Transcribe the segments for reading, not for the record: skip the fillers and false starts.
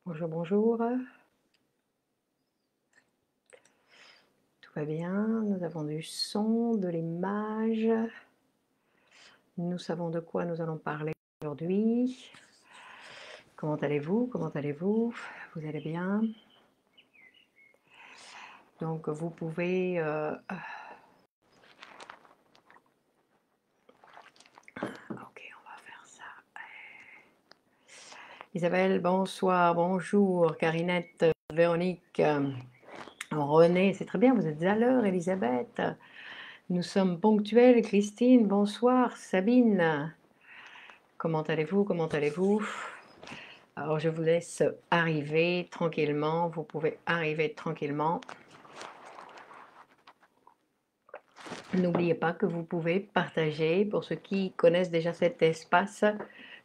Bonjour, bonjour. Tout va bien, nous avons du son, de l'image. Nous savons de quoi nous allons parler aujourd'hui. Comment allez-vous? Comment allez-vous? Vous allez bien? Donc vous pouvez... Ok, on va faire ça. Isabelle, bonsoir, bonjour. Carinette, Véronique, René, c'est très bien, vous êtes à l'heure, Elisabeth. Nous sommes ponctuels, Christine, bonsoir. Sabine, comment allez-vous? Comment allez-vous? Alors je vous laisse arriver tranquillement, vous pouvez arriver tranquillement. N'oubliez pas que vous pouvez partager, pour ceux qui connaissent déjà cet espace,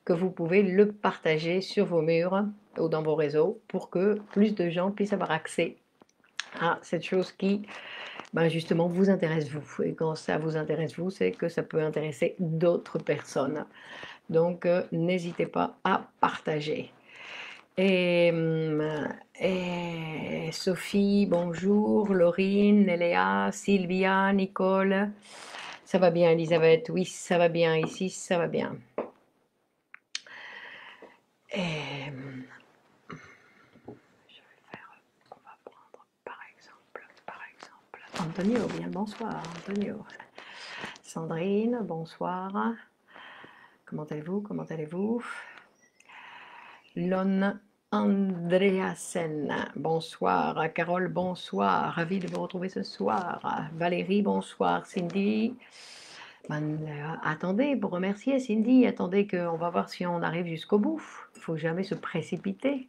que vous pouvez le partager sur vos murs ou dans vos réseaux pour que plus de gens puissent avoir accès à cette chose qui justement vous intéresse vous. Et quand ça vous intéresse vous, c'est que ça peut intéresser d'autres personnes. Donc n'hésitez pas à partager. Et, Sophie, bonjour, Laurine, Néléa, Sylvia, Nicole, ça va bien Elisabeth? Oui, ça va bien ici, ça va bien. Et, on va prendre par exemple, Antonio, bien le bonsoir, Antonio. Sandrine, bonsoir. Comment allez-vous? Comment allez-vous? Lon Andreasen, bonsoir. Carole, bonsoir. Ravi de vous retrouver ce soir. Valérie, bonsoir. Cindy, attendez, pour remercier Cindy, attendez qu'on va voir si on arrive jusqu'au bout. Il ne faut jamais se précipiter.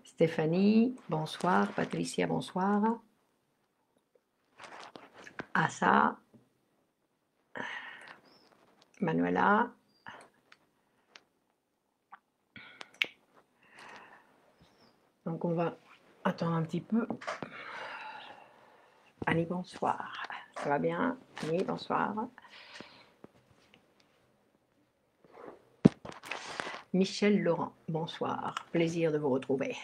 Stéphanie, bonsoir. Patricia, bonsoir. Assa, Manuela. Donc on va attendre un petit peu. Annie, bonsoir. Ça va bien? Annie, bonsoir. Michel Laurent, bonsoir. Plaisir de vous retrouver.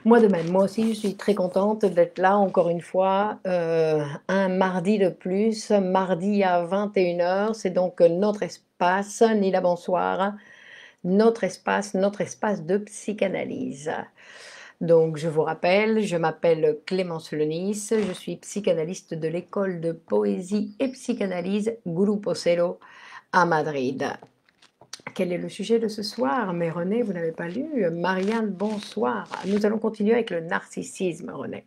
Moi de même, moi aussi je suis très contente d'être là encore une fois, un mardi de plus, mardi à 21h, c'est donc notre espace, Nila bonsoir, notre espace de psychanalyse. Donc je vous rappelle, je m'appelle Clémence Lenis, je suis psychanalyste de l'école de poésie et psychanalyse Grupo Cero à Madrid. Quel est le sujet de ce soir? Mais René, vous n'avez pas lu. Marianne, bonsoir. Nous allons continuer avec le narcissisme, René.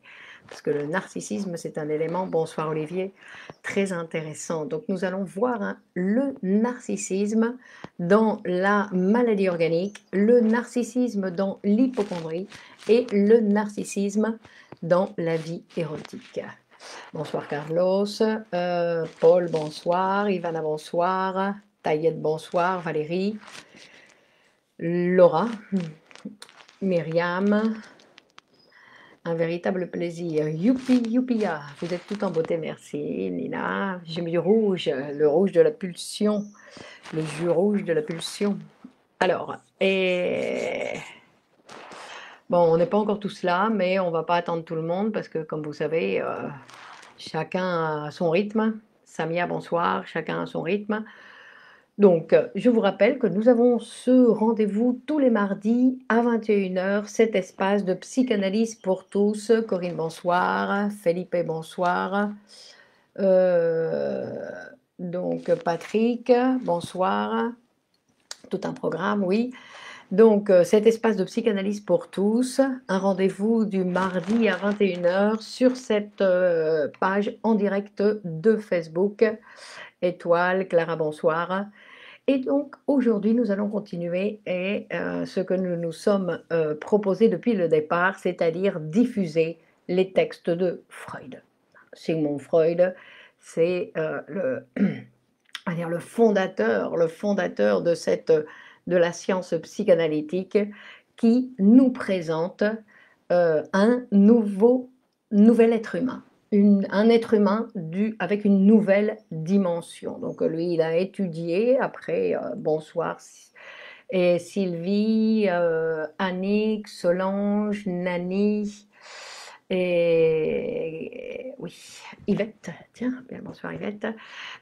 Parce que le narcissisme, c'est un élément, bonsoir Olivier, très intéressant. Donc nous allons voir le narcissisme dans la maladie organique, le narcissisme dans l'hypocondrie et le narcissisme dans la vie érotique. Bonsoir Carlos, Paul, bonsoir, Ivana, bonsoir, Taillette, bonsoir, Valérie, Laura, Myriam, un véritable plaisir. Youpi, youpia, vous êtes tout en beauté, merci. Nina, j'ai mis du rouge, le rouge de la pulsion, le jus rouge de la pulsion. Alors, bon, on n'est pas encore tous là, mais on ne va pas attendre tout le monde parce que, comme vous savez, chacun a son rythme. Samia, bonsoir, chacun a son rythme. Donc, je vous rappelle que nous avons ce rendez-vous tous les mardis à 21h, cet espace de psychanalyse pour tous. Corinne, bonsoir. Felipe, bonsoir. Donc, Patrick, bonsoir. Tout un programme, oui. Donc, cet espace de psychanalyse pour tous, un rendez-vous du mardi à 21h sur cette page en direct de Facebook. Étoile, Clara, bonsoir. Et donc, aujourd'hui, nous allons continuer ce que nous nous sommes proposés depuis le départ, c'est-à-dire diffuser les textes de Freud. Sigmund Freud, c'est le fondateur de la science psychanalytique qui nous présente un nouvel être humain. Un être humain avec une nouvelle dimension. Donc lui, il a étudié, après, bonsoir Et Sylvie, Annick, Solange, Nani, et oui, Yvette, tiens, bien bonsoir Yvette.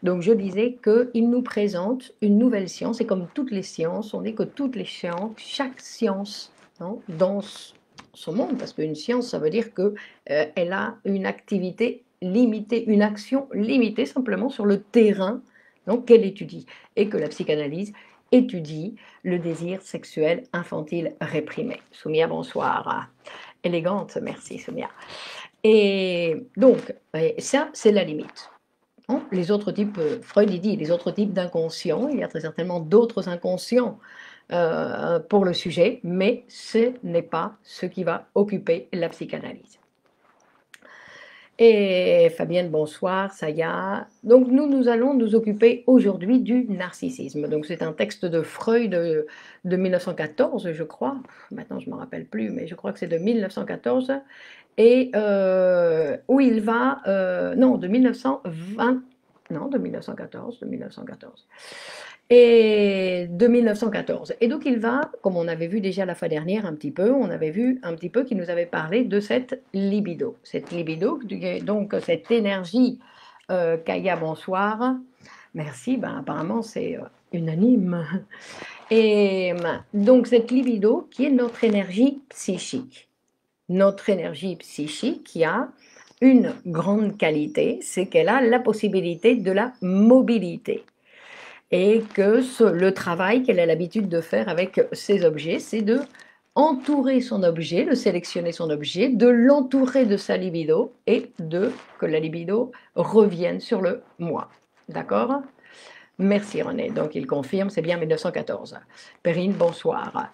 Donc je disais qu'il nous présente une nouvelle science, et comme toutes les sciences, on dit que toutes les sciences, chaque science, non, dans son monde, parce qu'une science, ça veut dire que elle a une activité limitée, une action limitée simplement sur le terrain donc qu'elle étudie, et que la psychanalyse étudie le désir sexuel infantile réprimé. Soumia, bonsoir. Élégante, merci Soumia. Et donc, ça, c'est la limite. Les autres types, Freud il dit, les autres types d'inconscients, il y a très certainement d'autres inconscients pour le sujet, mais ce n'est pas ce qui va occuper la psychanalyse. Et Fabienne, bonsoir, Saya. Donc nous allons nous occuper aujourd'hui du narcissisme. Donc c'est un texte de Freud de 1914, je crois. Maintenant je ne me rappelle plus, mais je crois que c'est de 1914. Et où il va, non, de 1920, non, de 1914, de 1914. Et de 1914. Et donc il va, comme on avait vu déjà la fois dernière un petit peu, on avait vu un petit peu qu'il nous avait parlé de cette libido. Cette libido, donc cette énergie, Kaya, bonsoir. Merci, ben, apparemment c'est unanime. Et donc cette libido qui est notre énergie psychique. Notre énergie psychique qui a une grande qualité, c'est qu'elle a la possibilité de la mobilité. Et que le travail qu'elle a l'habitude de faire avec ses objets, c'est de entourer son objet, de sélectionner son objet, de l'entourer de sa libido et que la libido revienne sur le moi. D'accord? Merci René. Donc il confirme, c'est bien 1914. Perrine, bonsoir.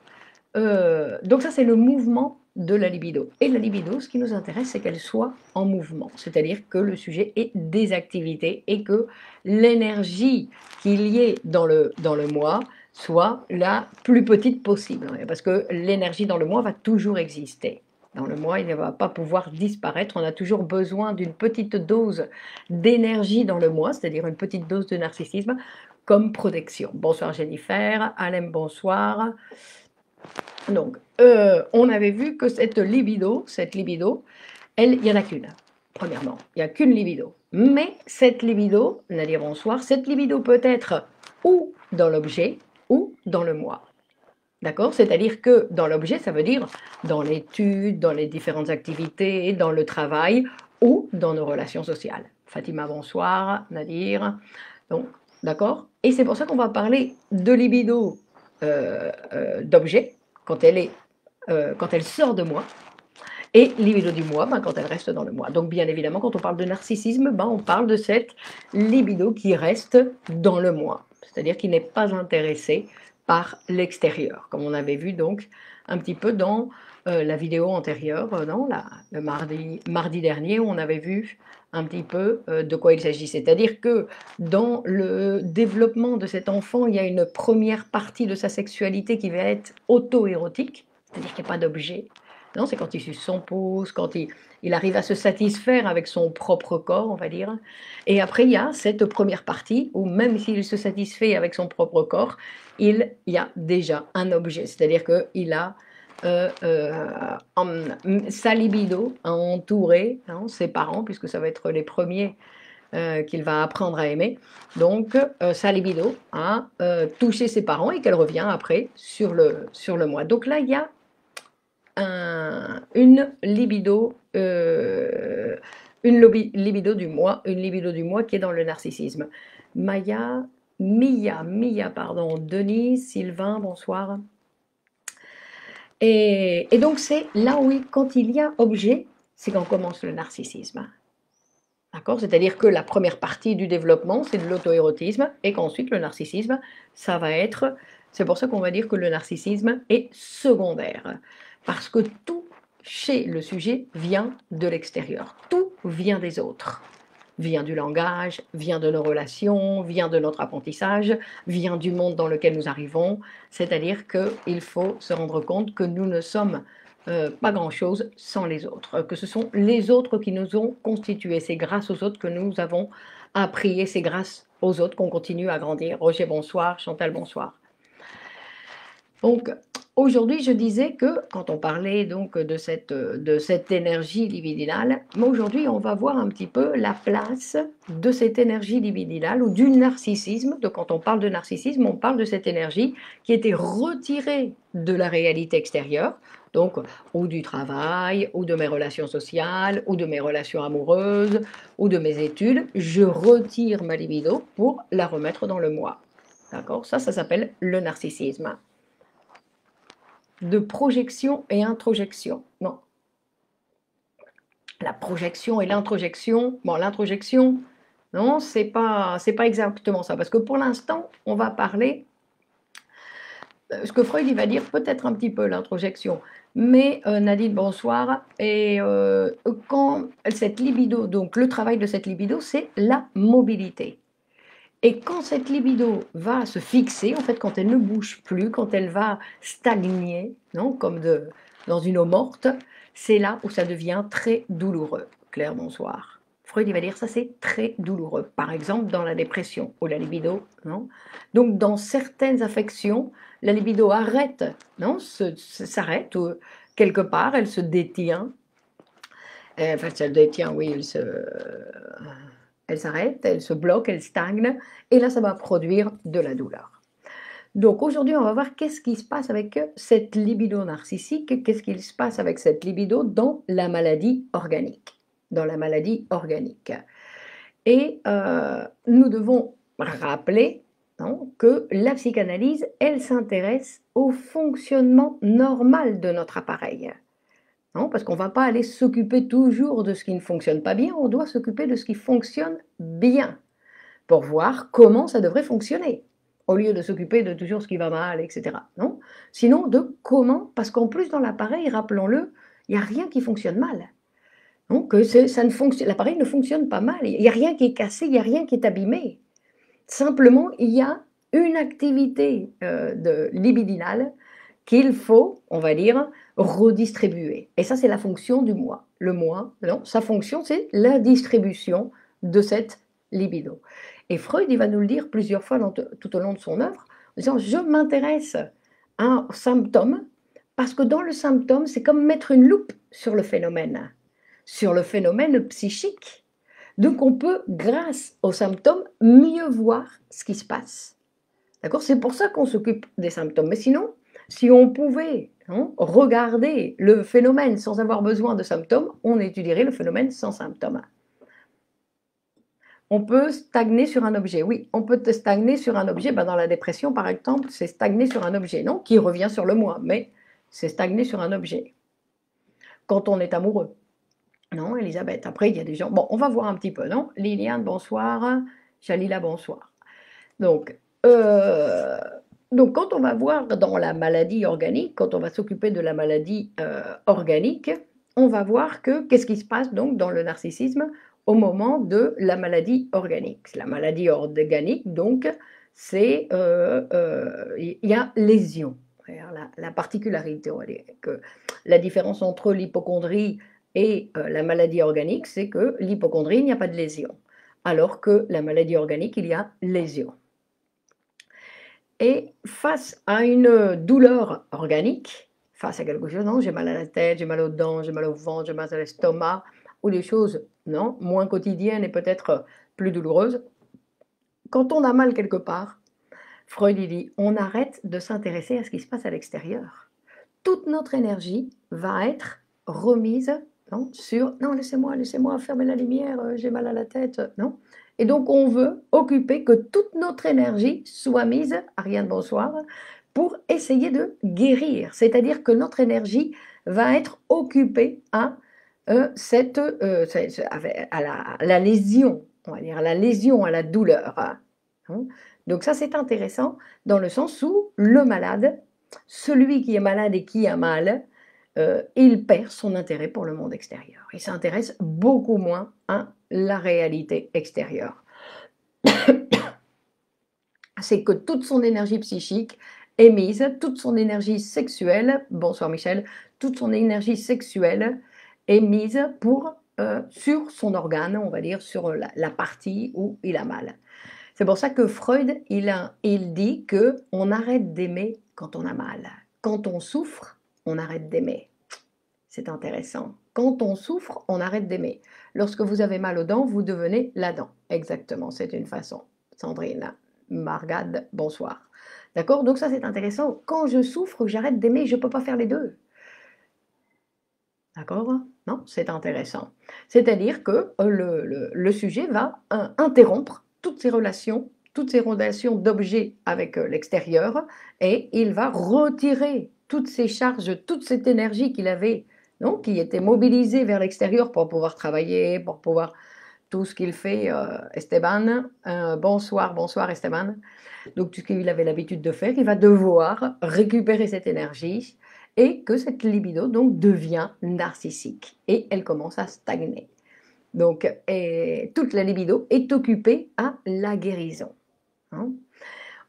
Donc ça, c'est le mouvement de la libido. Et la libido, ce qui nous intéresse, c'est qu'elle soit en mouvement, c'est-à-dire que le sujet ait des activités et que l'énergie qu'il y ait dans le moi soit la plus petite possible. Parce que l'énergie dans le moi va toujours exister. Dans le moi, il ne va pas pouvoir disparaître. On a toujours besoin d'une petite dose d'énergie dans le moi, c'est-à-dire une petite dose de narcissisme comme protection. Bonsoir Jennifer, Alain, bonsoir. Donc, on avait vu que cette libido, il n'y en a qu'une, premièrement. Il n'y a qu'une libido. Mais cette libido, Nadia bonsoir, cette libido peut être ou dans l'objet ou dans le moi. D'accord? C'est-à-dire que dans l'objet, ça veut dire dans l'étude, dans les différentes activités, dans le travail ou dans nos relations sociales. Fatima, bonsoir. Nadir. Donc, d'accord? Et c'est pour ça qu'on va parler de libido d'objet, quand elle sort de moi, et libido du moi, quand elle reste dans le moi. Donc bien évidemment, quand on parle de narcissisme, on parle de cette libido qui reste dans le moi, c'est-à-dire qui n'est pas intéressée par l'extérieur, comme on avait vu donc un petit peu dans la vidéo antérieure, le mardi dernier, où on avait vu un petit peu de quoi il s'agit. C'est-à-dire que dans le développement de cet enfant, il y a une première partie de sa sexualité qui va être auto-érotique, c'est-à-dire qu'il n'y a pas d'objet. Non, c'est quand il suce son pouce, quand il arrive à se satisfaire avec son propre corps, on va dire. Et après, il y a cette première partie où même s'il se satisfait avec son propre corps, il y a déjà un objet. C'est-à-dire qu'il a sa libido à entourer ses parents, puisque ça va être les premiers qu'il va apprendre à aimer. Donc, sa libido à toucher ses parents et qu'elle revient après sur le moi. Donc là, il y a une libido du moi, qui est dans le narcissisme. Mia, pardon, Denise, Sylvain, bonsoir. Et donc c'est là où, quand il y a objet, c'est quand commence le narcissisme. D'accord? C'est-à-dire que la première partie du développement, c'est de l'auto-érotisme, et qu'ensuite le narcissisme, ça va être... C'est pour ça qu'on va dire que le narcissisme est secondaire. Parce que tout chez le sujet vient de l'extérieur. Tout vient des autres. Vient du langage, vient de nos relations, vient de notre apprentissage, vient du monde dans lequel nous arrivons. C'est-à-dire qu'il faut se rendre compte que nous ne sommes pas grand-chose sans les autres, que ce sont les autres qui nous ont constitués. C'est grâce aux autres que nous avons appris et c'est grâce aux autres qu'on continue à grandir. Roger, bonsoir. Chantal, bonsoir. Donc, aujourd'hui, je disais que quand on parlait donc de cette énergie libidinale, mais aujourd'hui, on va voir un petit peu la place de cette énergie libidinale ou du narcissisme. Donc, quand on parle de narcissisme, on parle de cette énergie qui était retirée de la réalité extérieure, donc ou du travail, ou de mes relations sociales, ou de mes relations amoureuses, ou de mes études. Je retire ma libido pour la remettre dans le moi. D'accord? Ça s'appelle le narcissisme. De projection et introjection. Non. La projection et l'introjection, bon, l'introjection, non, c'est pas exactement ça, parce que pour l'instant, on va parler, ce que Freud, il va dire peut-être un petit peu l'introjection, mais Nadine, bonsoir, et quand cette libido, donc le travail de cette libido, c'est la mobilité. Et quand cette libido va se fixer, en fait, quand elle ne bouge plus, quand elle va stagner, non, comme dans une eau morte, c'est là où ça devient très douloureux. Claire, bonsoir. Freud, il va dire ça, c'est très douloureux. Par exemple, dans la dépression ou la libido, non. Donc, dans certaines affections, la libido arrête, non, s'arrête quelque part, elle se détient. Enfin, elle se détient, oui, elle s'arrête, elle se bloque, elle stagne, et là, ça va produire de la douleur. Donc aujourd'hui, on va voir qu'est-ce qui se passe avec cette libido narcissique, qu'est-ce qui se passe avec cette libido dans la maladie organique. Dans la maladie organique. Et nous devons rappeler, non, que la psychanalyse, elle s'intéresse au fonctionnement normal de notre appareil. Non, parce qu'on ne va pas aller s'occuper toujours de ce qui ne fonctionne pas bien, on doit s'occuper de ce qui fonctionne bien, pour voir comment ça devrait fonctionner, au lieu de s'occuper de toujours ce qui va mal, etc. Non, sinon de comment, parce qu'en plus dans l'appareil, rappelons-le, il n'y a rien qui fonctionne mal. Donc l'appareil ne fonctionne pas mal, il n'y a rien qui est cassé, il n'y a rien qui est abîmé. Simplement, il y a une activité libidinale qu'il faut, on va dire, redistribuer. Et ça, c'est la fonction du moi. Le moi, non, sa fonction, c'est la distribution de cette libido. Et Freud, il va nous le dire plusieurs fois tout au long de son œuvre, en disant, je m'intéresse à un symptôme, parce que dans le symptôme, c'est comme mettre une loupe sur le phénomène psychique. Donc on peut, grâce aux symptômes, mieux voir ce qui se passe. D'accord? C'est pour ça qu'on s'occupe des symptômes. Mais sinon, si on pouvait regarder le phénomène sans avoir besoin de symptômes, on étudierait le phénomène sans symptômes. On peut stagner sur un objet. Oui, on peut stagner sur un objet. Ben dans la dépression, par exemple, c'est stagner sur un objet, non? Qui revient sur le moi, mais c'est stagner sur un objet. Quand on est amoureux. Non, Elisabeth. Après, il y a des gens... Bon, on va voir un petit peu, non? Liliane, bonsoir. Jalila, bonsoir. Donc, quand on va voir dans la maladie organique, quand on va s'occuper de la maladie organique, on va voir que qu'est-ce qui se passe donc dans le narcissisme au moment de la maladie organique. La maladie organique, donc, c'est il y a lésion. La particularité, on va dire, que la différence entre l'hypocondrie et la maladie organique, c'est que l'hypocondrie, il n'y a pas de lésion, alors que la maladie organique, il y a lésion. Et face à une douleur organique, face à quelque chose, non, j'ai mal à la tête, j'ai mal aux dents, j'ai mal au ventre, j'ai mal à l'estomac, ou des choses non, moins quotidiennes et peut-être plus douloureuses, quand on a mal quelque part, Freud dit, on arrête de s'intéresser à ce qui se passe à l'extérieur. Toute notre énergie va être remise non, sur « non, laissez-moi fermer la lumière, j'ai mal à la tête », non. Et donc, on veut occuper que toute notre énergie soit mise, Ariane, bonsoir, pour essayer de guérir. C'est-à-dire que notre énergie va être occupée à, la lésion, on va dire, à la lésion, à la douleur. Hein. Donc ça, c'est intéressant dans le sens où le malade, celui qui est malade et qui a mal, il perd son intérêt pour le monde extérieur. Il s'intéresse beaucoup moins à la réalité extérieure. C'est que toute son énergie psychique est mise, toute son énergie sexuelle, bonsoir Michel, toute son énergie sexuelle est mise sur son organe, on va dire, sur la partie où il a mal. C'est pour ça que Freud, il dit qu'on arrête d'aimer quand on a mal. Quand on souffre, on arrête d'aimer. C'est intéressant. Quand on souffre, on arrête d'aimer. Lorsque vous avez mal aux dents, vous devenez la dent. Exactement, c'est une façon. Sandrine, Margade, bonsoir. D'accord? Donc ça, c'est intéressant. Quand je souffre, j'arrête d'aimer, je ne peux pas faire les deux. D'accord? Non, c'est intéressant. C'est-à-dire que le sujet va interrompre toutes ces relations d'objets avec l'extérieur, et il va retirer toutes ces charges, toute cette énergie qu'il avait, non, qui était mobilisée vers l'extérieur pour pouvoir travailler, pour pouvoir tout ce qu'il fait, Esteban. Bonsoir, bonsoir Esteban. Donc tout ce qu'il avait l'habitude de faire, il va devoir récupérer cette énergie, et que cette libido donc devient narcissique et elle commence à stagner. Donc toute la libido est occupée à la guérison. Hein.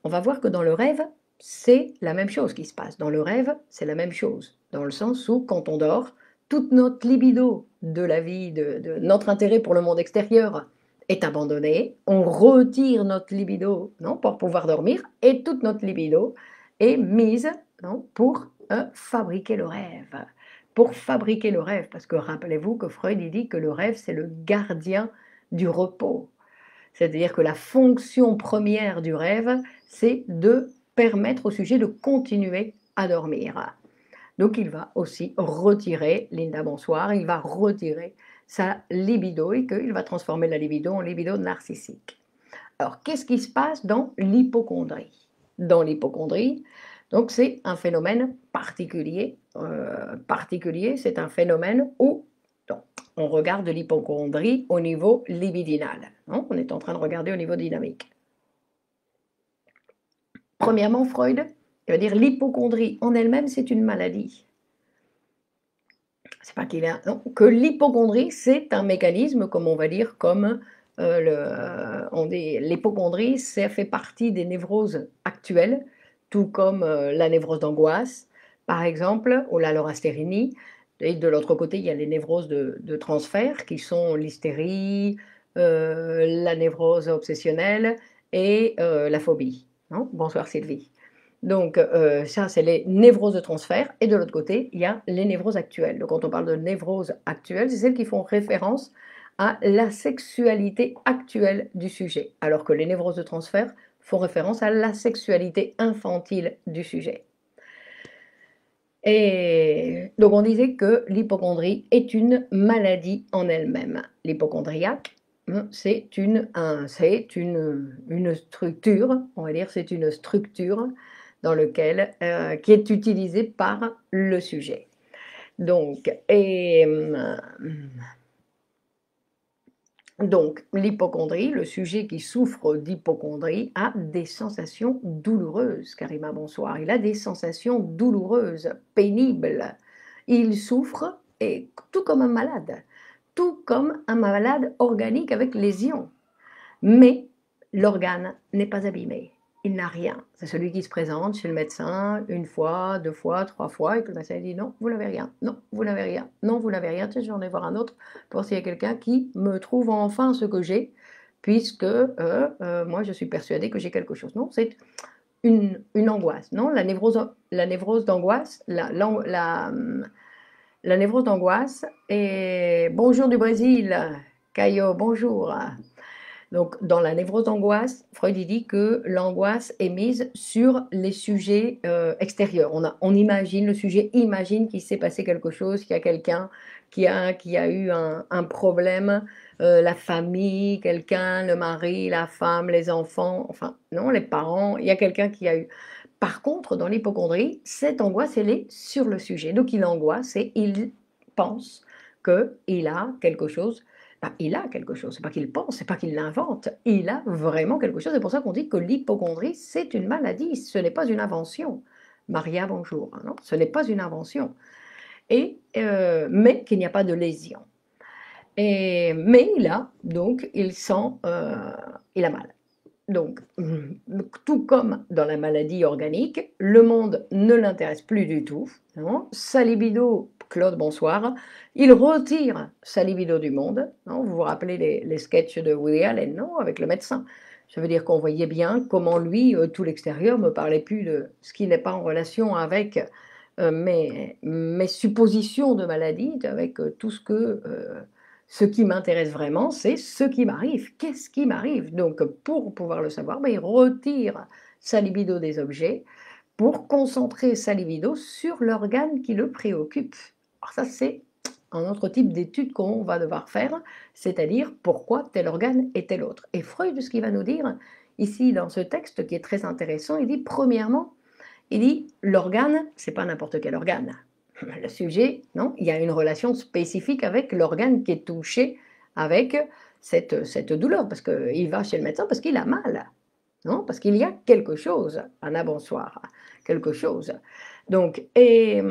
On va voir que dans le rêve, c'est la même chose qui se passe. Dans le rêve, c'est la même chose, dans le sens où quand on dort, toute notre libido de la vie, de notre intérêt pour le monde extérieur est abandonné, on retire notre libido, non, pour pouvoir dormir, et toute notre libido est mise, non, pour fabriquer le rêve. Pour fabriquer le rêve, parce que rappelez-vous que Freud il dit que le rêve c'est le gardien du repos. C'est-à-dire que la fonction première du rêve, c'est de permettre au sujet de continuer à dormir. Donc il va aussi retirer, Linda bonsoir, il va retirer sa libido et qu'il va transformer la libido en libido narcissique. Alors qu'est-ce qui se passe dans l'hypocondrie? Dans l'hypocondrie, donc c'est un phénomène particulier, c'est un phénomène où on regarde l'hypocondrie au niveau libidinal. Non, on est en train de regarder au niveau dynamique. Premièrement, Freud, il va dire l'hypocondrie en elle-même, c'est une maladie. C'est pas qu'il a, non, que l'hypocondrie, c'est un mécanisme, comme on va dire, comme l'hypocondrie, ça fait partie des névroses actuelles, tout comme la névrose d'angoisse, par exemple, ou la neurasthénie. Et de l'autre côté, il y a les névroses de transfert, qui sont l'hystérie, la névrose obsessionnelle et la phobie. Non? Bonsoir Sylvie. Donc ça, c'est les névroses de transfert. Et de l'autre côté, il y a les névroses actuelles. Donc quand on parle de névroses actuelles, c'est celles qui font référence à la sexualité actuelle du sujet, alors que les névroses de transfert font référence à la sexualité infantile du sujet. Et donc on disait que l'hypocondrie est une maladie en elle-même. L'hypocondriaque, c'est une structure, on va dire, c'est une structure dans lequel, qui est utilisée par le sujet. Donc, donc l'hypocondrie, le sujet qui souffre d'hypocondrie a des sensations douloureuses. Karima, bonsoir. Il a des sensations douloureuses, pénibles. Il souffre, et tout comme un malade organique avec lésion. Mais l'organe n'est pas abîmé. Il n'a rien. C'est celui qui se présente chez le médecin une fois, deux fois, trois fois, et que le médecin dit non, vous n'avez rien, non, vous n'avez rien, non, vous n'avez rien. Tiens, je vais en aller voir un autre pour s'il y a quelqu'un qui me trouve enfin ce que j'ai, puisque moi je suis persuadée que j'ai quelque chose. Non, c'est une angoisse. Non, la névrose d'angoisse, la névrose d'angoisse. Et bonjour du Brésil, Caio, bonjour. Donc, dans la névrose d'angoisse, Freud dit que l'angoisse est mise sur les sujets extérieurs. On imagine, le sujet imagine qu'il s'est passé quelque chose, qu'il y a quelqu'un qui a eu un problème, la famille, quelqu'un, le mari, la femme, les enfants, enfin, non, les parents, il y a quelqu'un qui a eu. Par contre, dans l'hypocondrie, cette angoisse, elle est sur le sujet. Donc, il angoisse et il pense qu'il a quelque chose. Il a quelque chose, c'est pas qu'il pense, c'est pas qu'il l'invente, il a vraiment quelque chose. C'est pour ça qu'on dit que l'hypocondrie, c'est une maladie, ce n'est pas une invention. Maria, bonjour, non, ce n'est pas une invention. Mais qu'il n'y a pas de lésion. Mais il a, donc, il a mal. Donc, tout comme dans la maladie organique, le monde ne l'intéresse plus du tout. Non, sa libido, Claude, bonsoir, il retire sa libido du monde. Non, vous vous rappelez les sketchs de Woody Allen, non, avec le médecin. Ça veut dire qu'on voyait bien comment lui, tout l'extérieur, me parlait plus de ce qui n'est pas en relation avec mes suppositions de maladie, avec tout ce qui m'intéresse vraiment, c'est ce qui m'arrive. Qu'est-ce qui m'arrive? Donc, pour pouvoir le savoir, ben, il retire sa libido des objets pour concentrer sa libido sur l'organe qui le préoccupe. Alors ça, c'est un autre type d'étude qu'on va devoir faire, c'est-à-dire pourquoi tel organe et tel autre. Et Freud, ce qu'il va nous dire ici dans ce texte qui est très intéressant, il dit premièrement, il dit l'organe, c'est pas n'importe quel organe. Le sujet, non, il y a une relation spécifique avec l'organe qui est touché avec cette douleur, parce qu'il va chez le médecin parce qu'il a mal, non, parce qu'il y a quelque chose. Anna, bonsoir, quelque chose. Donc, et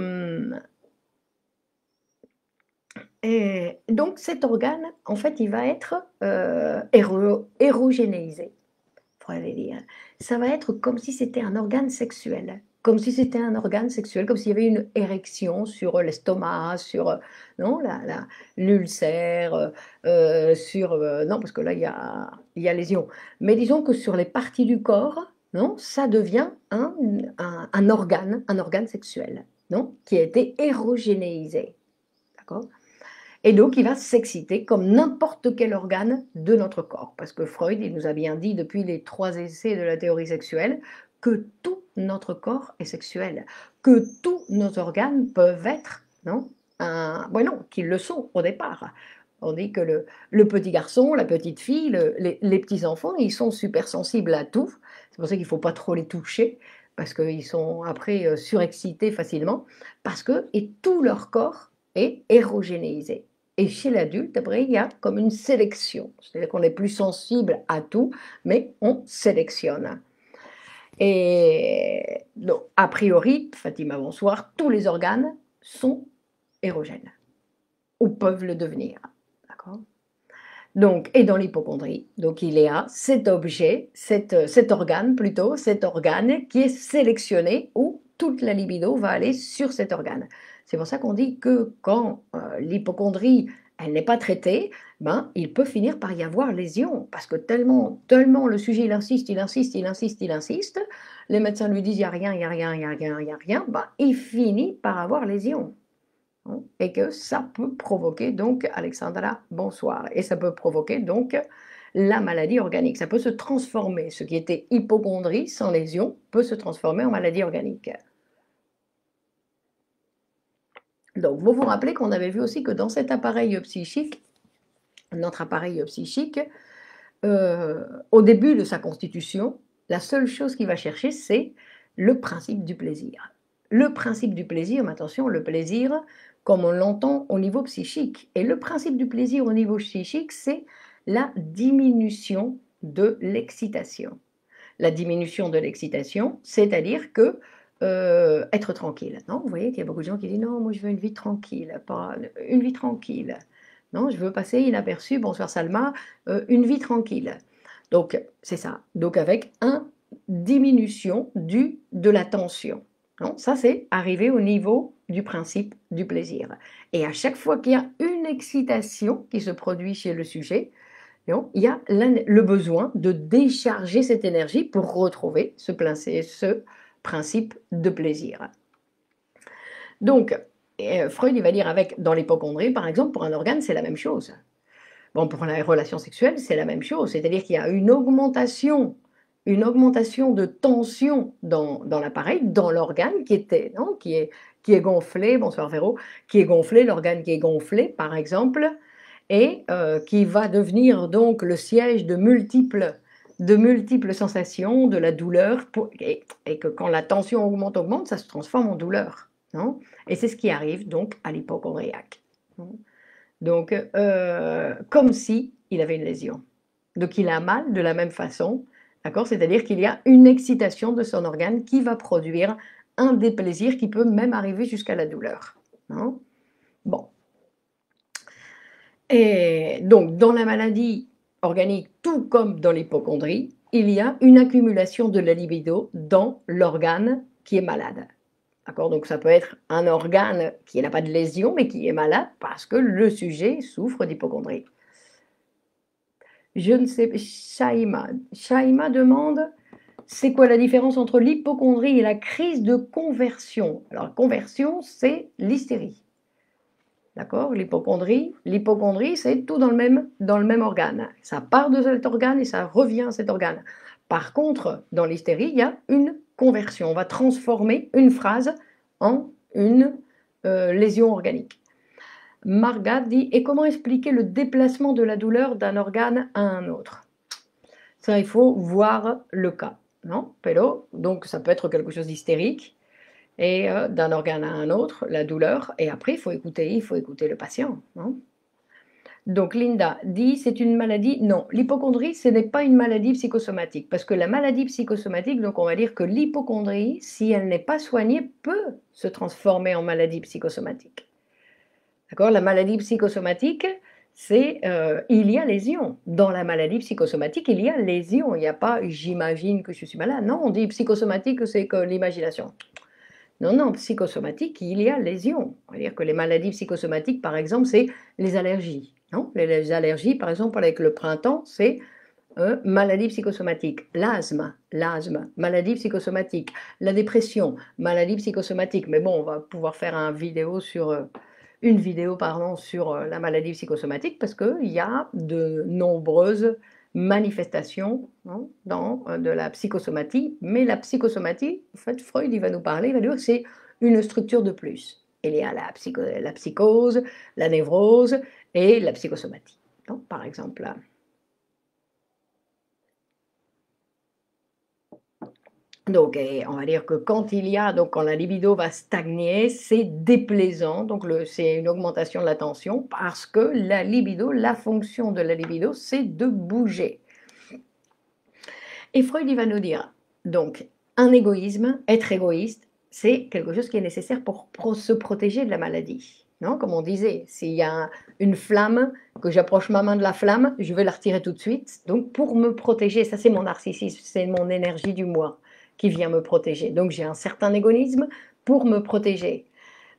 donc cet organe, en fait, il va être érogénéisé. Faudrait dire. Ça va être comme si c'était un organe sexuel, comme si c'était un organe sexuel, comme s'il y avait une érection sur l'estomac, sur non, l'ulcère, sur non, parce que là il y a lésion. Mais disons que sur les parties du corps, non, ça devient un organe sexuel, non, qui a été érogénéisé, d'accord? Et donc, il va s'exciter comme n'importe quel organe de notre corps. Parce que Freud, il nous a bien dit depuis les 3 essais de la théorie sexuelle que tout notre corps est sexuel, que tous nos organes peuvent être, non, non, qu'ils le sont au départ. On dit que le petit garçon, la petite fille, les petits-enfants, ils sont super sensibles à tout. C'est pour ça qu'il ne faut pas trop les toucher, parce qu'ils sont après surexcités facilement, parce que et tout leur corps est érogénéisé. Et chez l'adulte, après, il y a comme une sélection. C'est-à-dire qu'on est plus sensible à tout, mais on sélectionne. Et donc, a priori, Fatima, bonsoir, tous les organes sont érogènes, ou peuvent le devenir. D'accord ? Donc, et dans l'hypocondrie, donc il y a cet objet, cet organe plutôt, cet organe qui est sélectionné où toute la libido va aller sur cet organe. C'est pour ça qu'on dit que quand l'hypocondrie, elle n'est pas traitée, ben, il peut finir par y avoir lésion, parce que tellement le sujet il insiste, les médecins lui disent il n'y a rien, il n'y a rien, il n'y a rien, il n'y a rien, ben, il finit par avoir lésion. Et que ça peut provoquer donc, Alexandra, bonsoir, et ça peut provoquer donc la maladie organique. Ça peut se transformer, ce qui était hypocondrie sans lésion peut se transformer en maladie organique. Donc, vous vous rappelez qu'on avait vu aussi que dans cet appareil psychique, notre appareil psychique, au début de sa constitution, la seule chose qu'il va chercher, c'est le principe du plaisir. Le principe du plaisir, mais attention, le plaisir comme on l'entend au niveau psychique. Et le principe du plaisir au niveau psychique, c'est la diminution de l'excitation. La diminution de l'excitation, c'est-à-dire que être tranquille. Non, vous voyez qu'il y a beaucoup de gens qui disent non, moi je veux une vie tranquille, pas une vie tranquille. Non, je veux passer inaperçu, bonsoir Salma, une vie tranquille. Donc, c'est ça. Donc, avec une diminution de la tension. Non, ça, c'est arriver au niveau du principe du plaisir. Et à chaque fois qu'il y a une excitation qui se produit chez le sujet, non, il y a le besoin de décharger cette énergie pour retrouver ce principe de plaisir. Donc, Freud, il va dire dans l'hypocondrie, par exemple, pour un organe, c'est la même chose. Bon, pour la relation sexuelle, c'est la même chose. C'est-à-dire qu'il y a une augmentation de tension dans l'appareil, dans l'organe qui est gonflé, bonsoir Véro, qui est gonflé, l'organe qui est gonflé, par exemple, et qui va devenir donc le siège de multiples sensations, de la douleur, et que quand la tension augmente, ça se transforme en douleur. Non, et c'est ce qui arrive donc à l'hypocondriaque. Donc, comme si il avait une lésion. Donc, il a mal de la même façon, d'accord? C'est-à-dire qu'il y a une excitation de son organe qui va produire un déplaisir qui peut même arriver jusqu'à la douleur. Non? Bon. Et donc, dans la maladie organique, tout comme dans l'hypocondrie, il y a une accumulation de la libido dans l'organe qui est malade. D'accord? Donc ça peut être un organe qui n'a pas de lésion mais qui est malade parce que le sujet souffre d'hypocondrie. Je ne sais, Shaima demande, c'est quoi la différence entre l'hypocondrie et la crise de conversion? Alors, conversion, c'est l'hystérie. D'accord? L'hypocondrie, c'est tout dans le même organe. Ça part de cet organe et ça revient à cet organe. Par contre, dans l'hystérie, il y a une conversion. On va transformer une phrase en une lésion organique. Marga dit, et comment expliquer le déplacement de la douleur d'un organe à un autre? Ça, il faut voir le cas, non? Pero, donc ça peut être quelque chose d'hystérique, et d'un organe à un autre, la douleur, et après il faut écouter le patient, non? Donc Linda dit, c'est une maladie? Non, l'hypocondrie, ce n'est pas une maladie psychosomatique, parce que la maladie psychosomatique, donc on va dire que l'hypocondrie, si elle n'est pas soignée, peut se transformer en maladie psychosomatique. D'accord? La maladie psychosomatique, c'est il y a lésion. Dans la maladie psychosomatique, il y a lésion. Il n'y a pas j'imagine que je suis malade. Non, on dit psychosomatique, c'est que l'imagination. Non, non, psychosomatique, il y a lésion. On va dire que les maladies psychosomatiques, par exemple, c'est les allergies. Non, les allergies, par exemple, avec le printemps, c'est maladie psychosomatique. L'asthme, maladie psychosomatique. La dépression, maladie psychosomatique. Mais bon, on va pouvoir faire une vidéo sur la maladie psychosomatique parce qu'il y a de nombreuses manifestations, hein, dans de la psychosomatie, mais la psychosomatie, en fait, Freud il va nous parler, il va dire que c'est une structure de plus. Il y a la psychose, la névrose et la psychosomatie. Donc, par exemple, là. Donc, on va dire que quand la libido va stagner, c'est déplaisant, donc c'est une augmentation de la tension, parce que la libido, la fonction de la libido, c'est de bouger. Et Freud, il va nous dire, donc, un égoïsme, être égoïste, c'est quelque chose qui est nécessaire pour se protéger de la maladie. Non, comme on disait, s'il y a une flamme, que j'approche ma main de la flamme, je vais la retirer tout de suite. Donc, pour me protéger, ça c'est mon narcissisme, c'est mon énergie du moi qui vient me protéger. Donc, j'ai un certain égoïsme pour me protéger.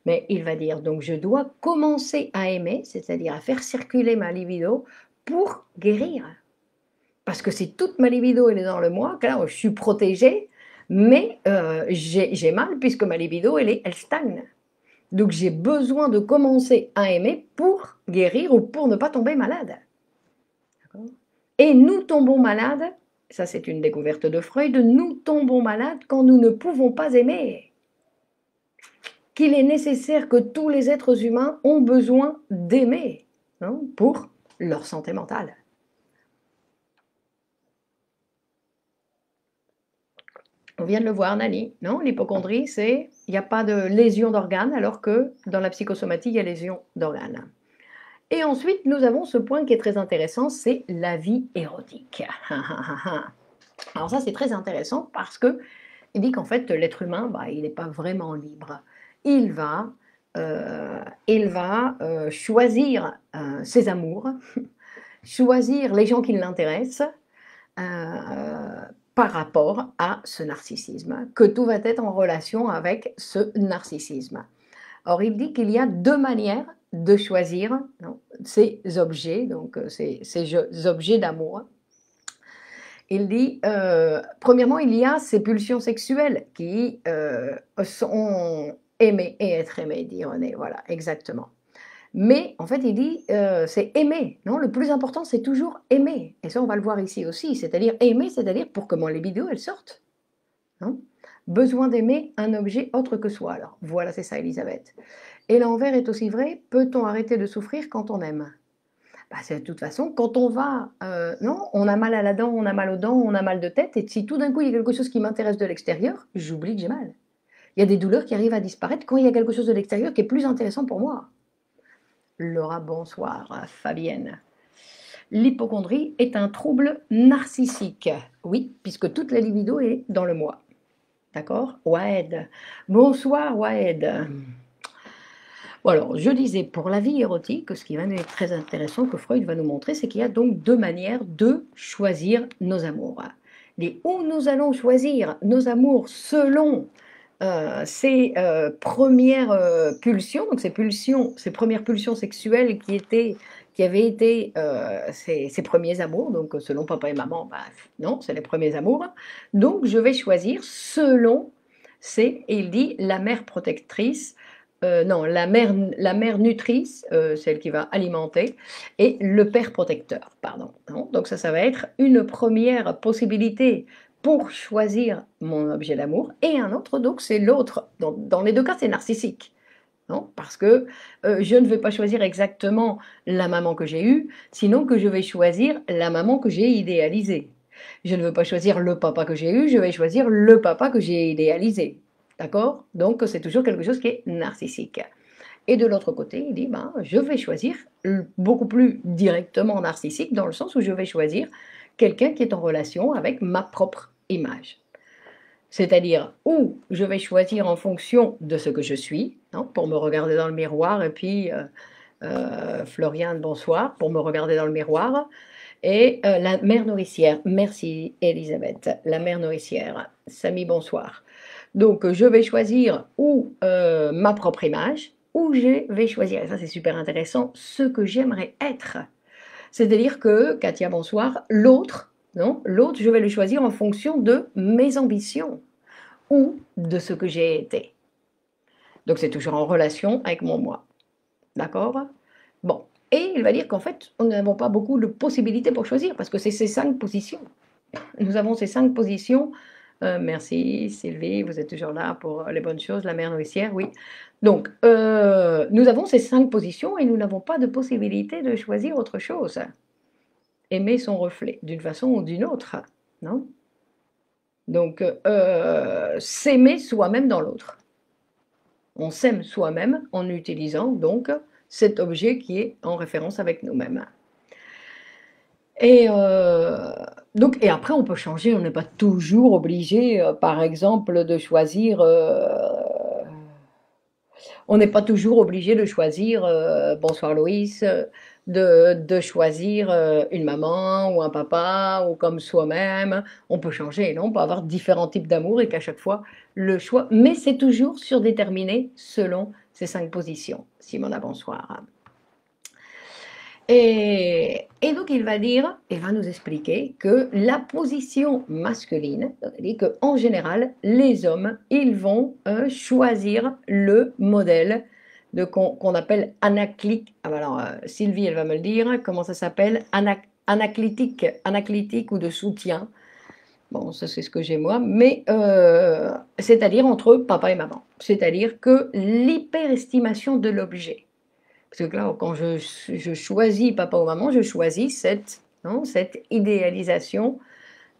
Mais il va dire, donc je dois commencer à aimer, c'est-à-dire à faire circuler ma libido pour guérir. Parce que si toute ma libido elle est dans le moi, là, je suis protégée, mais j'ai mal puisque ma libido elle stagne. Donc j'ai besoin de commencer à aimer pour guérir ou pour ne pas tomber malade. Et nous tombons malades, ça c'est une découverte de Freud, nous tombons malades quand nous ne pouvons pas aimer. Qu'il est nécessaire que tous les êtres humains ont besoin d'aimer, hein, pour leur santé mentale. On vient de le voir, Nani, non? L'hypocondrie, c'est il n'y a pas de lésion d'organes, alors que dans la psychosomatie, il y a lésion d'organes. Et ensuite, nous avons ce point qui est très intéressant, c'est la vie érotique. Alors ça, c'est très intéressant parce que il dit qu'en fait, l'être humain, il n'est pas vraiment libre. Il va choisir ses amours, choisir les gens qui l'intéressent, par rapport à ce narcissisme, que tout va être en relation avec ce narcissisme. Or, il dit qu'il y a deux manières de choisir ces objets, donc ces objets d'amour. Il dit, premièrement, il y a ces pulsions sexuelles qui sont aimer et être aimé, dit René, voilà, exactement. Mais en fait, il dit, c'est aimer, non? Le plus important, c'est toujours aimer. Et ça, on va le voir ici aussi, c'est-à-dire aimer, c'est-à-dire pour que mon libido, elle sorte. Hein? Besoin d'aimer un objet autre que soi. Alors, voilà, c'est ça, Elisabeth. Et l'envers est aussi vrai, peut-on arrêter de souffrir quand on aime? C'est de toute façon, quand on va, non, on a mal à la dent, on a mal aux dents, on a mal de tête, et si tout d'un coup, il y a quelque chose qui m'intéresse de l'extérieur, j'oublie que j'ai mal. Il y a des douleurs qui arrivent à disparaître quand il y a quelque chose de l'extérieur qui est plus intéressant pour moi. Laura, bonsoir. Fabienne. L'hypocondrie est un trouble narcissique. Oui, puisque toute la libido est dans le moi. D'accord? Waed. Bonsoir, Waed. Bon, alors, je disais, pour la vie érotique, ce qui va être très intéressant que Freud va nous montrer, c'est qu'il y a donc deux manières de choisir nos amours. Et où nous allons choisir nos amours selon ces premières pulsions, donc ces premières pulsions sexuelles qui avaient été ses premiers amours, donc selon papa et maman, bah, non, c'est les premiers amours. Donc je vais choisir selon, et il dit la mère protectrice, non, la mère nutrice, celle qui va alimenter, et le père protecteur, pardon. Non, donc ça va être une première possibilité pour choisir mon objet d'amour, et un autre, donc c'est l'autre. Dans les deux cas, c'est narcissique. Non, parce que je ne vais pas choisir exactement la maman que j'ai eue, sinon que je vais choisir la maman que j'ai idéalisée. Je ne veux pas choisir le papa que j'ai eu, je vais choisir le papa que j'ai idéalisé. D'accord? Donc c'est toujours quelque chose qui est narcissique. Et de l'autre côté, il dit, ben, je vais choisir beaucoup plus directement narcissique, dans le sens où je vais choisir quelqu'un qui est en relation avec ma propre image. C'est-à-dire où je vais choisir en fonction de ce que je suis, hein, pour me regarder dans le miroir, et puis Floriane, bonsoir, pour me regarder dans le miroir, et la mère nourricière, merci Elisabeth, la mère nourricière, Samy, bonsoir. Donc je vais choisir ou ma propre image, ou je vais choisir, et ça c'est super intéressant, ce que j'aimerais être. C'est-à-dire que, Katia, bonsoir, l'autre, non, l'autre, je vais le choisir en fonction de mes ambitions ou de ce que j'ai été. Donc c'est toujours en relation avec mon moi. D'accord? Bon. Et il va dire qu'en fait, nous n'avons pas beaucoup de possibilités pour choisir, parce que c'est ces 5 positions. Nous avons ces 5 positions. Merci Sylvie, vous êtes toujours là pour les bonnes choses, la mère nourricière, oui. Donc, nous avons ces 5 positions et nous n'avons pas de possibilité de choisir autre chose. Aimer son reflet, d'une façon ou d'une autre, non? Donc, s'aimer soi-même dans l'autre. On s'aime soi-même en utilisant donc cet objet qui est en référence avec nous-mêmes. Et donc, et après, on peut changer, on n'est pas toujours obligé, par exemple, de choisir. On n'est pas toujours obligé de choisir, bonsoir Loïs, de choisir une maman ou un papa ou comme soi-même. On peut changer, non? On peut avoir différents types d'amour et qu'à chaque fois, le choix. Mais c'est toujours surdéterminé selon ces 5 positions. Simona, bonsoir. Et donc il va dire, il va nous expliquer que la position masculine, c'est-à-dire qu'en général, les hommes, ils vont choisir le modèle qu'on appelle anaclitique. Ah, alors Sylvie, elle va me le dire, comment ça s'appelle? Anaclitique ou de soutien. Bon, ça c'est ce que j'ai moi, mais c'est-à-dire entre papa et maman. C'est-à-dire que l'hyperestimation de l'objet. Parce que là, quand je choisis papa ou maman, je choisis cette, non, cette idéalisation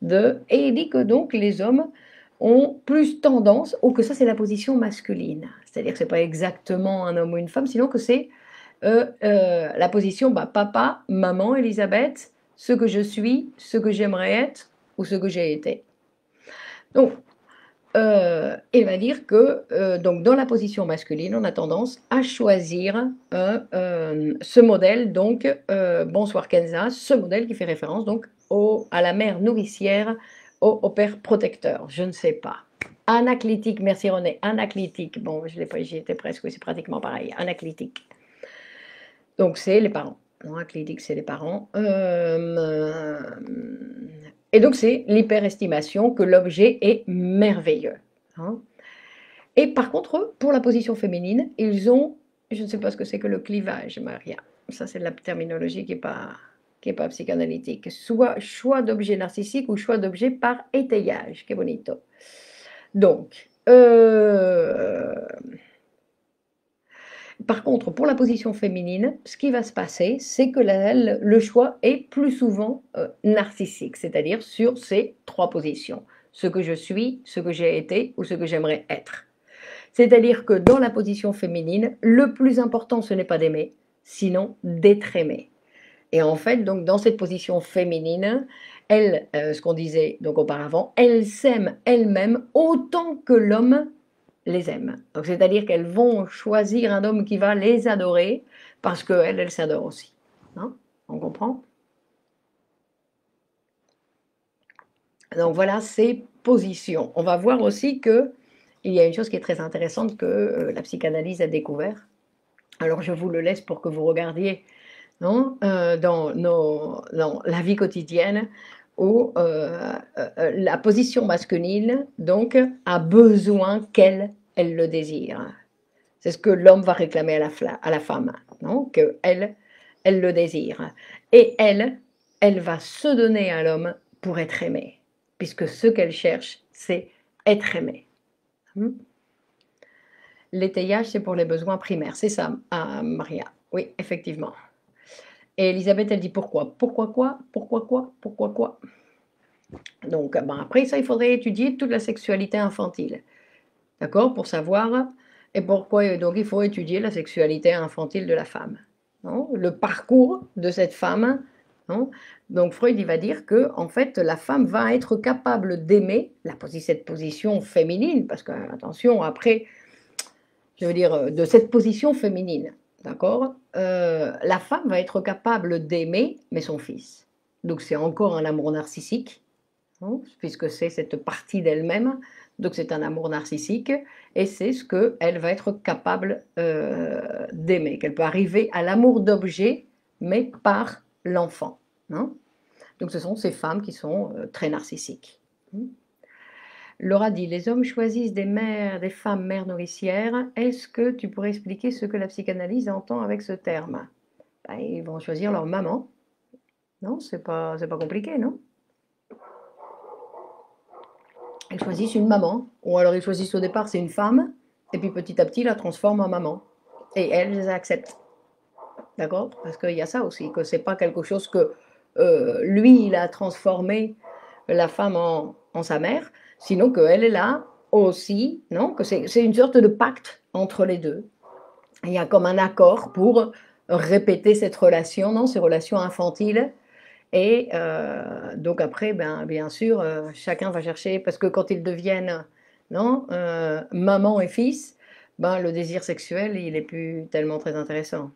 de... Et il dit que donc les hommes ont plus tendance, ou que ça c'est la position masculine, c'est-à-dire que ce n'est pas exactement un homme ou une femme, sinon que c'est la position papa, maman, Elisabeth, ce que je suis, ce que j'aimerais être, ou ce que j'ai été. Donc, il va dire que donc dans la position masculine, on a tendance à choisir ce modèle, donc bonsoir Kenza, ce modèle qui fait référence donc à la mère nourricière, au père protecteur, je ne sais pas. Anaclitique, merci René, anaclitique, bon je l'ai pas, j'y étais presque, oui, c'est pratiquement pareil, anaclitique. Donc c'est les parents, anaclitique c'est les parents. Et donc, c'est l'hyperestimation que l'objet est merveilleux. Hein. Et par contre, pour la position féminine, ils ont, je ne sais pas ce que c'est que le clivage, Maria. Ça, c'est de la terminologie qui n'est pas psychanalytique. Soit choix d'objet narcissique ou choix d'objet par étayage. Que bonito. Donc, par contre, pour la position féminine, ce qui va se passer, c'est que le choix est plus souvent narcissique, c'est-à-dire sur ces 3 positions. Ce que je suis, ce que j'ai été ou ce que j'aimerais être. C'est-à-dire que dans la position féminine, le plus important, ce n'est pas d'aimer, sinon d'être aimé. Et en fait, donc, dans cette position féminine, elle, ce qu'on disait donc auparavant, elle s'aime elle-même autant que l'homme les aiment. Donc, c'est-à-dire qu'elles vont choisir un homme qui va les adorer parce qu'elles, elles s'adorent aussi. Hein, on comprend? Donc, voilà ces positions. On va voir aussi qu'il y a une chose qui est très intéressante que la psychanalyse a découvert. Alors, je vous le laisse pour que vous regardiez non, dans la vie quotidienne où la position masculine donc a besoin qu'elle, elle le désire. C'est ce que l'homme va réclamer à la femme, non, qu'elle, elle le désire. Et elle va se donner à l'homme pour être aimée, puisque ce qu'elle cherche, c'est être aimée. L'étayage, c'est pour les besoins primaires, c'est ça, Maria. Oui, effectivement. Et Elisabeth, elle dit pourquoi? Pourquoi quoi? Pourquoi quoi? Pourquoi quoi? Donc, ben après ça, il faudrait étudier toute la sexualité infantile, d'accord? Pour savoir, et pourquoi, donc il faut étudier la sexualité infantile de la femme, non? Le parcours de cette femme, non? Donc Freud, il va dire que, en fait, la femme va être capable d'aimer, cette position féminine, parce que, attention, après, je veux dire, de cette position féminine, d'accord? La femme va être capable d'aimer, mais son fils. Donc c'est encore un amour narcissique, hein, puisque c'est cette partie d'elle-même. Donc c'est un amour narcissique, et c'est ce qu'elle va être capable d'aimer, qu'elle peut arriver à l'amour d'objet, mais par l'enfant, hein. Donc ce sont ces femmes qui sont très narcissiques. Laura dit, les hommes choisissent des femmes mères nourricières. Est-ce que tu pourrais expliquer ce que la psychanalyse entend avec ce terme? Ben, ils vont choisir leur maman. Non, c'est pas compliqué, non? Ils choisissent une maman, ou alors ils choisissent au départ c'est une femme, et puis petit à petit ils la transforment en maman. Et elles les acceptent. D'accord? Parce qu'il y a ça aussi, que c'est pas quelque chose que lui il a transformé la femme en sa mère, sinon qu'elle est là aussi, non? Que c'est une sorte de pacte entre les deux. Il y a comme un accord pour répéter cette relation, non? Ces relations infantiles. Et donc après, ben, bien sûr, chacun va chercher, parce que quand ils deviennent, non, maman et fils, ben, le désir sexuel, il est plus tellement très intéressant.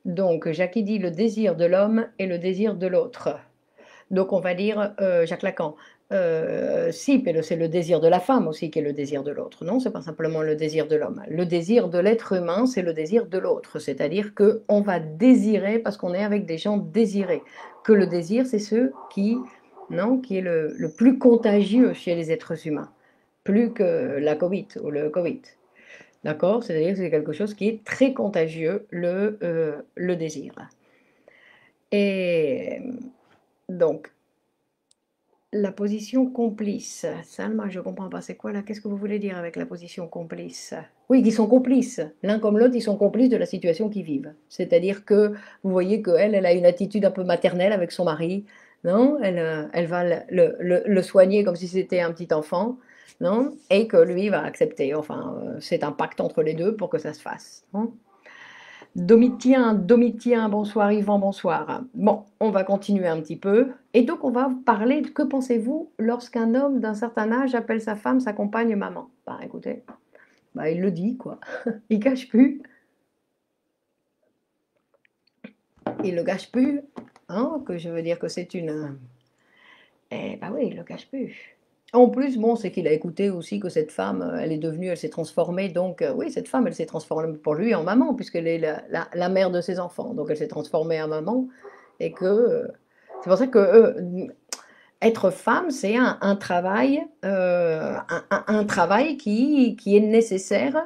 Donc, Jackie dit le désir de l'homme et le désir de l'autre. Donc, on va dire, Jacques Lacan, si, mais c'est le désir de la femme aussi qui est le désir de l'autre. Non, c'est pas simplement le désir de l'homme. Le désir de l'être humain, c'est le désir de l'autre. C'est-à-dire qu'on va désirer parce qu'on est avec des gens désirés. Que le désir, c'est ce qui, non, qui est le plus contagieux chez les êtres humains. Plus que la Covid ou le Covid. D'accord? C'est-à-dire que c'est quelque chose qui est très contagieux, le désir. Et donc, la position complice. Salma, je ne comprends pas. C'est quoi là? Qu'est-ce que vous voulez dire avec la position complice? Oui, qu'ils sont complices. L'un comme l'autre, ils sont complices de la situation qu'ils vivent. C'est-à-dire que vous voyez qu'elle, elle a une attitude un peu maternelle avec son mari. Non? Elle va le soigner comme si c'était un petit enfant. Non? Et que lui va accepter. Enfin, c'est un pacte entre les deux pour que ça se fasse. Non? Domitien, bonsoir, Yvan, bonsoir. Bon, on va continuer un petit peu. Et donc, on va parler de que pensez-vous lorsqu'un homme d'un certain âge appelle sa femme, sa compagne, maman? Bah, écoutez, bah, il le dit, quoi. Il cache plus. Il le cache plus. Hein, que je veux dire que c'est une... Eh bah oui, il le cache plus. En plus, bon, c'est qu'il a écouté aussi que cette femme, elle est devenue, elle s'est transformée, donc oui, cette femme, elle s'est transformée pour lui en maman, puisqu'elle est la mère de ses enfants. Donc elle s'est transformée en maman, et que c'est pour ça que être femme, c'est un travail, un travail qui est nécessaire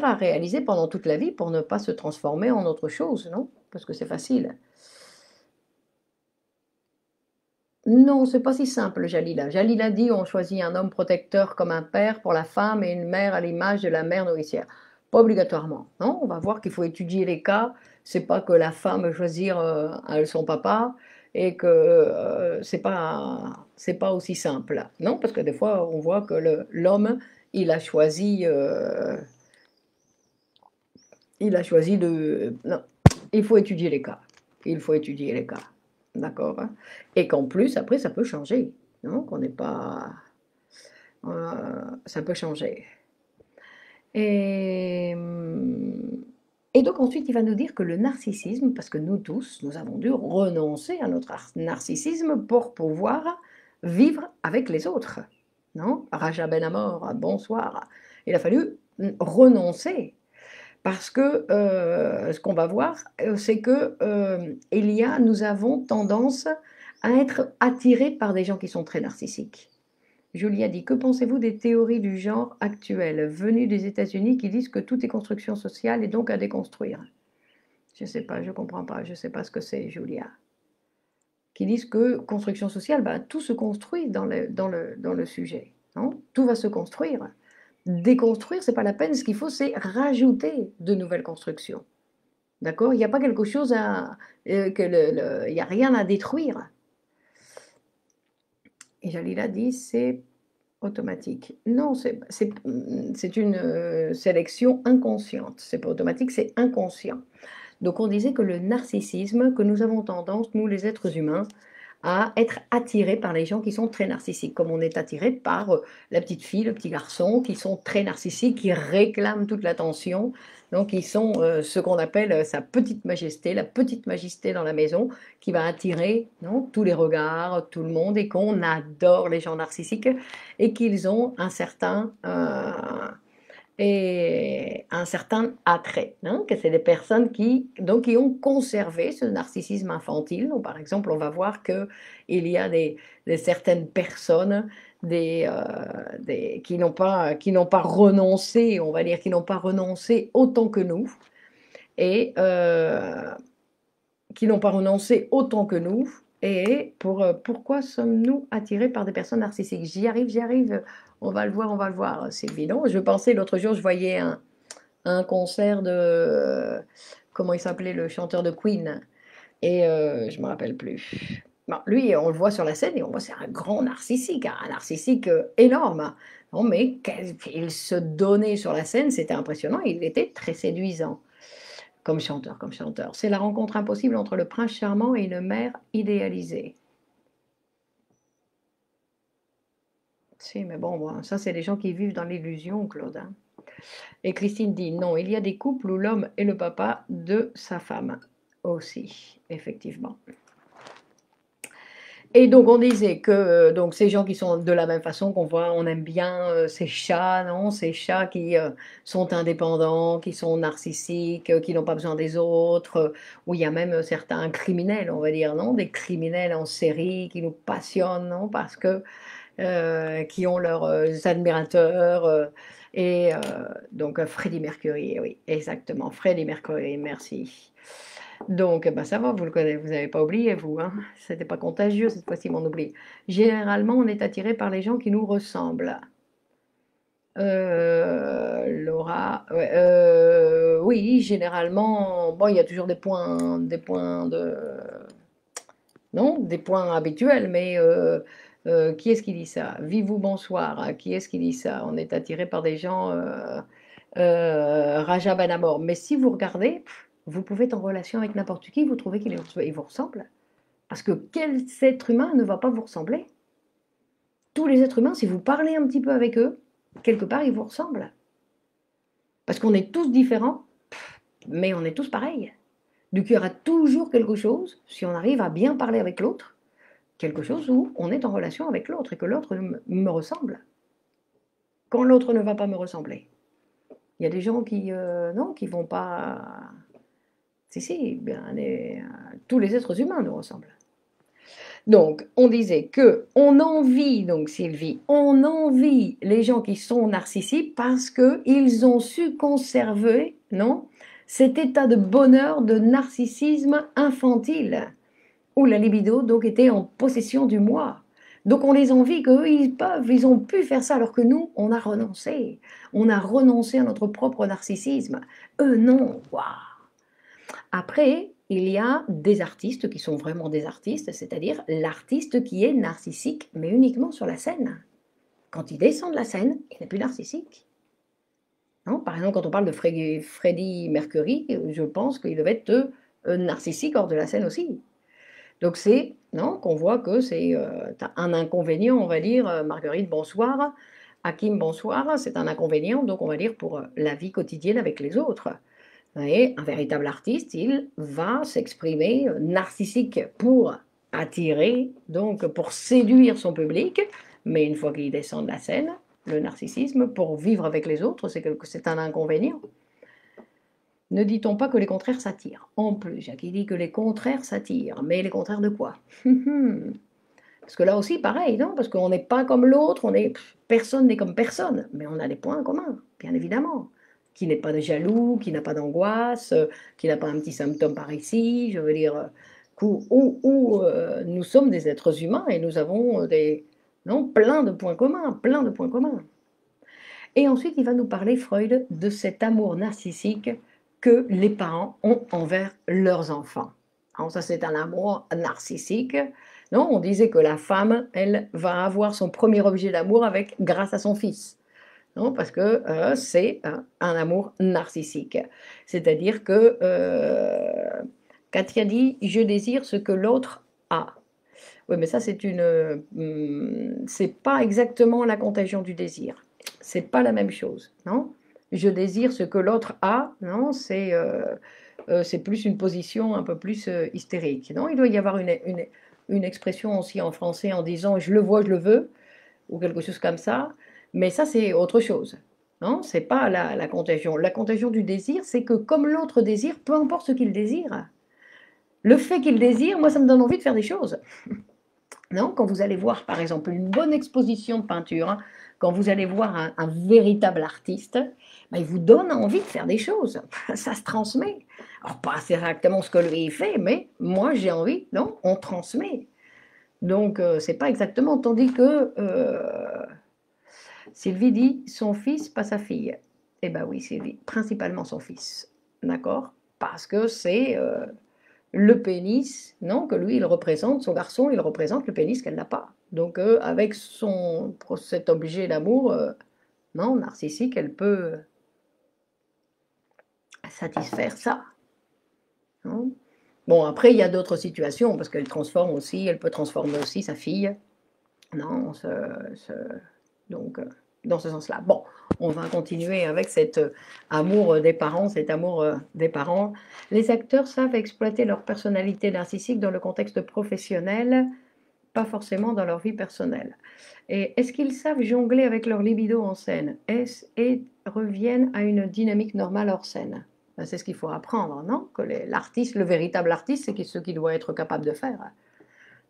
à réaliser pendant toute la vie pour ne pas se transformer en autre chose, non? Parce que c'est facile. Non, c'est pas si simple, Jalila. Jalila dit on choisit un homme protecteur comme un père pour la femme et une mère à l'image de la mère nourricière. Pas obligatoirement, non? On va voir qu'il faut étudier les cas. C'est pas que la femme veut choisir son papa et que c'est pas aussi simple, non? Parce que des fois on voit que l'homme il a choisi de non. Il faut étudier les cas. Il faut étudier les cas. D'accord? Et qu'en plus, après, ça peut changer. Non? Qu'on n'est pas. Ça peut changer. Et, et donc ensuite, il va nous dire que le narcissisme, parce que nous tous, nous avons dû renoncer à notre narcissisme pour pouvoir vivre avec les autres. Non? Raja Ben Amor, bonsoir. Il a fallu renoncer. Parce que ce qu'on va voir, c'est que nous avons tendance à être attirés par des gens qui sont très narcissiques. Julie a dit, que pensez-vous des théories du genre actuelles, venues des États-Unis, qui disent que tout est construction sociale et donc à déconstruire? Je ne sais pas, je ne comprends pas, je ne sais pas ce que c'est, Julia. Qui disent que construction sociale, ben, tout se construit dans le sujet. Non, tout va se construire. Déconstruire, ce n'est pas la peine, ce qu'il faut, c'est rajouter de nouvelles constructions. D'accord? Il n'y a pas quelque chose à. Il n'y a rien à détruire. Et Jalila dit, c'est automatique. Non, c'est une sélection inconsciente. C'est pas automatique, c'est inconscient. Donc on disait que le narcissisme, que nous avons tendance, nous les êtres humains, à être attirés par les gens qui sont très narcissiques, comme on est attiré par la petite fille, le petit garçon, qui sont très narcissiques, qui réclament toute l'attention, donc ils sont ce qu'on appelle sa petite majesté, la petite majesté dans la maison, qui va attirer tous les regards, tout le monde, et qu'on adore les gens narcissiques, et qu'ils ont un certain attrait, hein, que c'est des personnes qui ont conservé ce narcissisme infantile. Donc, par exemple, on va voir qu'il y a certaines personnes qui n'ont pas renoncé, on va dire, qui n'ont pas renoncé autant que nous, et qui n'ont pas renoncé autant que nous. Et pourquoi sommes-nous attirés par des personnes narcissiques? J'y arrive, on va le voir, c'est évident. Je pensais l'autre jour, je voyais un concert de, comment il s'appelait, le chanteur de Queen, et je me rappelle plus. Bon, lui, on le voit sur la scène et on voit c'est un grand narcissique, un narcissique énorme. Non, mais il se donnait sur la scène, c'était impressionnant, il était très séduisant comme chanteur, C'est la rencontre impossible entre le prince charmant et une mère idéalisée. Si, mais bon, ça c'est les gens qui vivent dans l'illusion, Claude, hein. Et Christine dit, non, il y a des couples où l'homme est le papa de sa femme aussi, effectivement. Et donc on disait que donc ces gens qui sont de la même façon qu'on voit, on aime bien ces chats, non, ces chats qui sont indépendants, qui sont narcissiques, qui n'ont pas besoin des autres, où il y a même certains criminels, on va dire, non, des criminels en série qui nous passionnent, non, parce que qui ont leurs admirateurs. Et donc Freddie Mercury, oui, exactement, Freddie Mercury, merci. Donc, ben ça va, vous le connaissez, vous n'avez pas oublié, vous, hein? C'était pas contagieux cette fois-ci, mon oubli. Généralement, on est attiré par les gens qui nous ressemblent. Laura, ouais, oui, généralement, bon, il y a toujours des points de, non, des points habituels, mais qui est-ce qui dit ça? Vive-vous, bonsoir. Qui est-ce qui dit ça? On est attiré par des gens Raja Ben Amour. Mais si vous regardez, vous pouvez être en relation avec n'importe qui, vous trouvez qu'il vous ressemble. Parce que quel être humain ne va pas vous ressembler? Tous les êtres humains, si vous parlez un petit peu avec eux, quelque part, ils vous ressemblent. Parce qu'on est tous différents, mais on est tous pareils. Donc il y aura toujours quelque chose, si on arrive à bien parler avec l'autre, quelque chose où on est en relation avec l'autre et que l'autre me ressemble. Quand l'autre ne va pas me ressembler. Il y a des gens qui non, qui vont pas. Si, bien, tous les êtres humains nous ressemblent. Donc, on disait que on envie, donc Sylvie, on envie les gens qui sont narcissiques parce qu'ils ont su conserver, non, cet état de bonheur, de narcissisme infantile, où la libido donc était en possession du moi. Donc on les envie qu'eux, ils ont pu faire ça, alors que nous, on a renoncé. On a renoncé à notre propre narcissisme. Eux, non. Waouh. Après, il y a des artistes qui sont vraiment des artistes, c'est-à-dire l'artiste qui est narcissique, mais uniquement sur la scène. Quand il descend de la scène, il n'est plus narcissique. Non, par exemple, quand on parle de Freddie Mercury, je pense qu'il devait être narcissique hors de la scène aussi. Donc c'est, non, qu'on voit que c'est un inconvénient, on va dire, Marguerite, bonsoir, Hakim, bonsoir, c'est un inconvénient, donc on va dire pour la vie quotidienne avec les autres. Et un véritable artiste, il va s'exprimer narcissique pour attirer, donc pour séduire son public, mais une fois qu'il descend de la scène, le narcissisme, pour vivre avec les autres, c'est un inconvénient. Ne dit-on pas que les contraires s'attirent? En plus, il y a qui dit que les contraires s'attirent, mais les contraires de quoi? Parce que là aussi, pareil, non? Parce qu'on n'est pas comme l'autre, personne n'est comme personne, mais on a des points communs, bien évidemment. Qui n'est pas de jaloux, qui n'a pas d'angoisse, qui n'a pas un petit symptôme par ici, je veux dire, nous sommes des êtres humains et nous avons non, plein de points communs, plein de points communs. Et ensuite, il va nous parler, Freud, de cet amour narcissique que les parents ont envers leurs enfants. Alors ça, c'est un amour narcissique. Non, on disait que la femme, elle va avoir son premier objet d'amour grâce à son fils. Non, parce que c'est un amour narcissique. C'est-à-dire que Katia dit « je désire ce que l'autre a ». Oui, mais ça, c'est pas exactement la contagion du désir. C'est pas la même chose, non? Je désire ce que l'autre a, non? C'est plus une position un peu plus hystérique, non? Il doit y avoir une expression aussi en français en disant je le vois, je le veux, ou quelque chose comme ça, mais ça, c'est autre chose. Non, c'est pas la contagion. La contagion du désir, c'est que comme l'autre désire, peu importe ce qu'il désire, le fait qu'il désire, moi, ça me donne envie de faire des choses. Non, quand vous allez voir, par exemple, une bonne exposition de peinture, hein, quand vous allez voir un véritable artiste, ben, il vous donne envie de faire des choses. Ça se transmet. Alors, pas exactement ce que lui fait, mais moi, j'ai envie, non, on transmet. Donc, c'est pas exactement. Tandis que Sylvie dit son fils, pas sa fille. Eh bien oui, Sylvie, principalement son fils. D'accord? Parce que c'est le pénis, non, que lui, il représente, son garçon, il représente le pénis qu'elle n'a pas. Donc, avec cet objet d'amour, non, narcissique, elle peut satisfaire ça. Non. Bon, après, il y a d'autres situations, parce qu'elle transforme aussi, elle peut transformer aussi sa fille. Non, donc, dans ce sens-là. Bon, on va continuer avec cet amour des parents, cet amour des parents. Les acteurs savent exploiter leur personnalité narcissique dans le contexte professionnel, pas forcément dans leur vie personnelle. Et est-ce qu'ils savent jongler avec leur libido en scène et reviennent à une dynamique normale hors scène? Ben, c'est ce qu'il faut apprendre, non? Que l'artiste, le véritable artiste, c'est ce qu'il doit être capable de faire.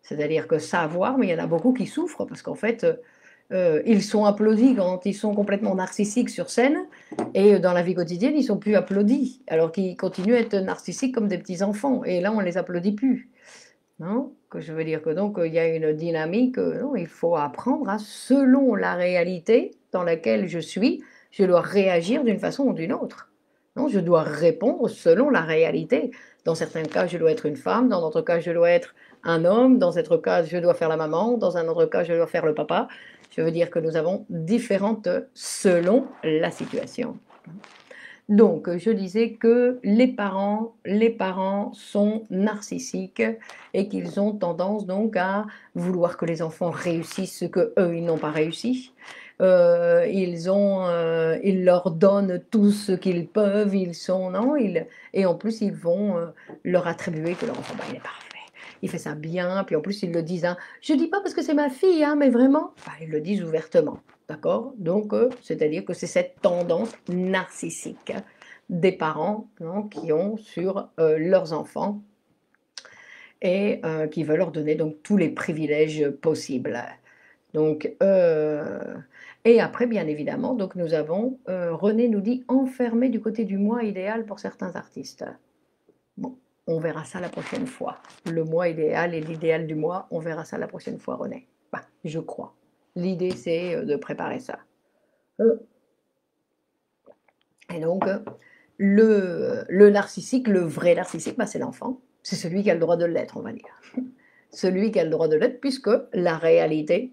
C'est-à-dire que savoir, mais il y en a beaucoup qui souffrent parce qu'en fait, ils sont applaudis quand ils sont complètement narcissiques sur scène et dans la vie quotidienne, ils ne sont plus applaudis alors qu'ils continuent à être narcissiques comme des petits-enfants et là, on ne les applaudit plus. Non? Que je veux dire que donc il y a une dynamique, non, il faut apprendre à, selon la réalité dans laquelle je dois réagir d'une façon ou d'une autre. Non, je dois répondre selon la réalité. Dans certains cas, je dois être une femme, dans d'autres cas, je dois être un homme, dans d'autres cas, je dois faire la maman, dans un autre cas, je dois faire le papa. Je veux dire que nous avons différentes selon la situation. Donc, je disais que les parents sont narcissiques et qu'ils ont tendance donc à vouloir que les enfants réussissent ce que eux ils n'ont pas réussi. Ils leur donnent tout ce qu'ils peuvent, et en plus ils vont leur attribuer que leur enfant, bah, il est parfait, il fait ça bien, puis en plus ils le disent, hein, je dis pas parce que c'est ma fille, hein, mais vraiment, bah, ils le disent ouvertement. D'accord? Donc, c'est-à-dire que c'est cette tendance narcissique des parents, non, qui ont sur leurs enfants et qui veulent leur donner donc tous les privilèges possibles. Donc, et après, bien évidemment, donc nous avons, René nous dit enfermé du côté du moi idéal pour certains artistes. Bon, on verra ça la prochaine fois. Le moi idéal et l'idéal du moi, on verra ça la prochaine fois, René. Bah, je crois. L'idée, c'est de préparer ça. Et donc, le narcissique, le vrai narcissique, bah, c'est l'enfant. C'est celui qui a le droit de l'être, on va dire. Celui qui a le droit de l'être, puisque la réalité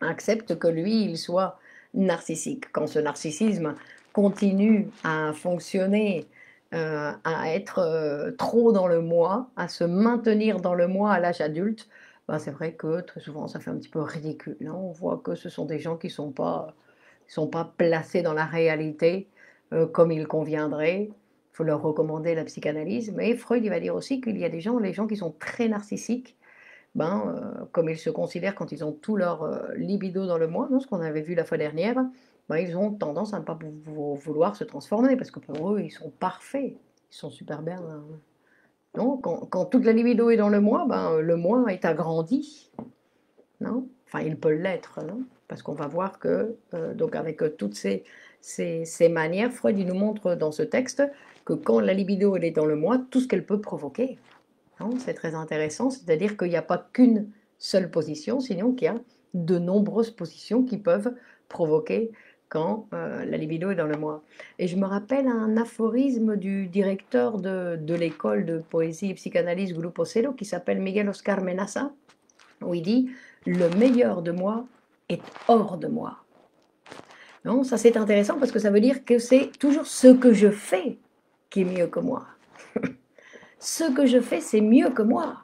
accepte que lui, il soit narcissique. Quand ce narcissisme continue à fonctionner, à être trop dans le moi, à se maintenir dans le moi à l'âge adulte, ben c'est vrai que très souvent ça fait un petit peu ridicule. Hein. On voit que ce sont des gens qui ne sont pas placés dans la réalité comme il conviendrait. Il faut leur recommander la psychanalyse. Mais Freud il va dire aussi qu'il y a les gens qui sont très narcissiques, ben, comme ils se considèrent quand ils ont tout leur libido dans le moi, non, ce qu'on avait vu la fois dernière, ben, ils ont tendance à ne pas vouloir se transformer, parce que pour eux, ils sont parfaits. Ils sont super bien, hein. Non, quand toute la libido est dans le moi, ben, le moi est agrandi, non? Enfin, il peut l'être, non? Parce qu'on va voir que, donc avec toutes ces manières, Freud, il nous montre dans ce texte que quand la libido, elle est dans le moi, tout ce qu'elle peut provoquer, non? C'est très intéressant, c'est-à-dire qu'il n'y a pas qu'une seule position, sinon qu'il y a de nombreuses positions qui peuvent provoquer quand la libido est dans le moi. Et je me rappelle un aphorisme du directeur de l'école de poésie et psychanalyse Grupo Cero qui s'appelle Miguel Oscar Menasa, où il dit « Le meilleur de moi est hors de moi ». Non, ça c'est intéressant parce que ça veut dire que c'est toujours ce que je fais qui est mieux que moi. Ce que je fais, c'est mieux que moi.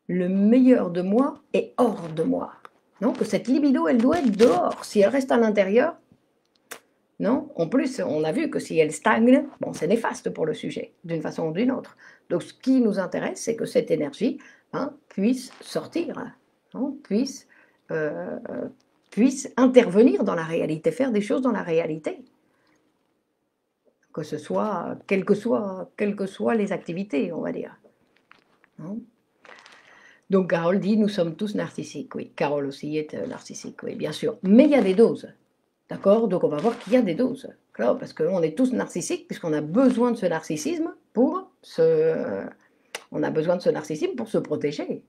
Le meilleur de moi est hors de moi. Non, que cette libido, elle doit être dehors. Si elle reste à l'intérieur, non. En plus, on a vu que si elle stagne, bon, c'est néfaste pour le sujet, d'une façon ou d'une autre. Donc, ce qui nous intéresse, c'est que cette énergie puisse sortir, hein, puisse intervenir dans la réalité, faire des choses dans la réalité. Que ce soit, quelles que soient les activités, on va dire. Hein. Donc Carole dit, nous sommes tous narcissiques. Oui, Carole aussi est narcissique, oui, bien sûr. Mais il y a des doses, d'accord? Donc on va voir qu'il y a des doses, claro, parce qu'on est tous narcissiques, puisqu'on a besoin de ce narcissisme pour se... On a besoin de ce narcissisme pour se protéger.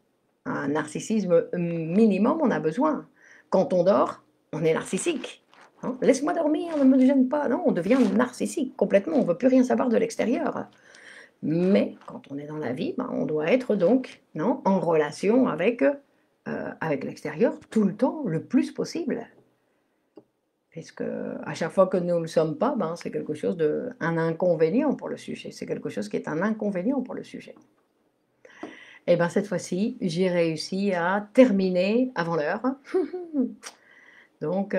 Un narcissisme minimum, on a besoin. Quand on dort, on est narcissique. Hein, laisse-moi dormir, ne me gêne pas. Non, on devient narcissique complètement, on ne veut plus rien savoir de l'extérieur. Mais quand on est dans la vie, ben, on doit être donc en relation avec l'extérieur tout le temps, le plus possible. Puisque à chaque fois que nous ne le sommes pas, ben, c'est quelque chose un inconvénient pour le sujet. C'est quelque chose qui est un inconvénient pour le sujet. Et bien cette fois-ci, j'ai réussi à terminer avant l'heure. Donc,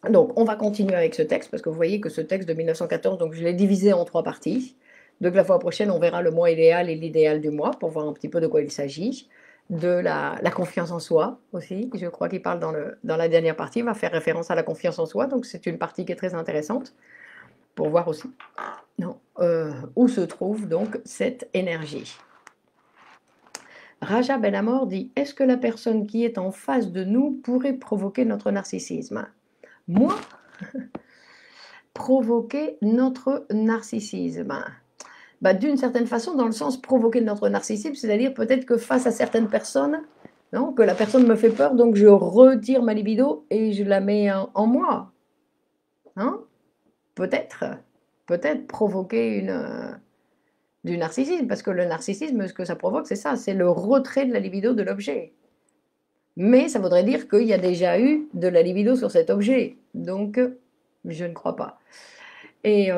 on va continuer avec ce texte, parce que vous voyez que ce texte de 1914, donc je l'ai divisé en 3 parties. Donc la fois prochaine, on verra le moi idéal et l'idéal du moi, pour voir un petit peu de quoi il s'agit. De la confiance en soi aussi, je crois qu'il parle dans la dernière partie, il va faire référence à la confiance en soi, donc c'est une partie qui est très intéressante, pour voir aussi où se trouve donc cette énergie. Raja Benamor dit « Est-ce que la personne qui est en face de nous pourrait provoquer notre narcissisme ?» Moi, provoquer notre narcissisme. Bah, d'une certaine façon, dans le sens provoquer notre narcissisme, c'est-à-dire peut-être que face à certaines personnes, non, que la personne me fait peur, donc je retire ma libido et je la mets en moi. Hein, peut-être provoquer du narcissisme, parce que le narcissisme, ce que ça provoque, c'est ça, c'est le retrait de la libido de l'objet. Mais ça voudrait dire qu'il y a déjà eu de la libido sur cet objet, donc je ne crois pas. Et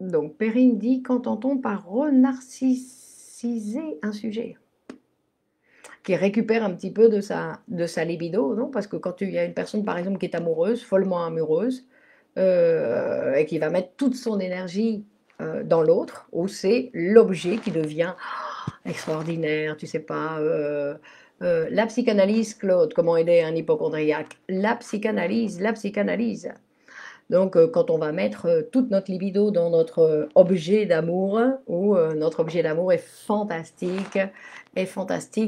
donc Perrine dit, qu'entend-on par renarcissiser un sujet? Qui récupère un petit peu de sa libido, non? Parce que quand il y a une personne, par exemple, qui est amoureuse, follement amoureuse, et qui va mettre toute son énergie dans l'autre, où c'est l'objet qui devient extraordinaire, tu sais pas. La psychanalyse, Claude, comment aider un hypochondriaque? La psychanalyse. Donc, quand on va mettre toute notre libido dans notre objet d'amour, où notre objet d'amour est fantastique,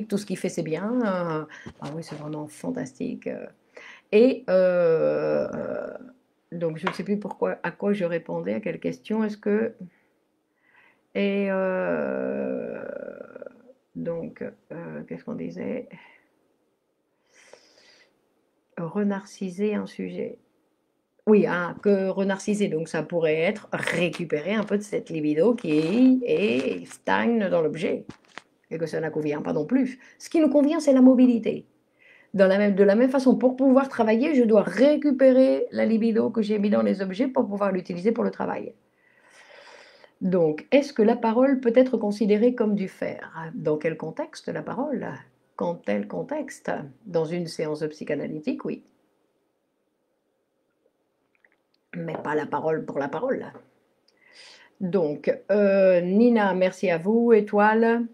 tout ce qu'il fait c'est bien, ah oui, c'est vraiment fantastique. Et donc, je ne sais plus à quoi je répondais, à quelle question, est-ce que... Et donc, qu'est-ce qu'on disait? Renarciser un sujet. Oui, que renarciser, donc ça pourrait être récupérer un peu de cette libido qui stagne dans l'objet, et que ça ne convient pas non plus. Ce qui nous convient, c'est la mobilité. De la même façon, pour pouvoir travailler, je dois récupérer la libido que j'ai mis dans les objets pour pouvoir l'utiliser pour le travail. Donc, est-ce que la parole peut être considérée comme du fer? Dans quel contexte la parole? Dans quel contexte? Dans une séance psychanalytique, oui. Mais pas la parole pour la parole. Donc, Nina, merci à vous, Étoile.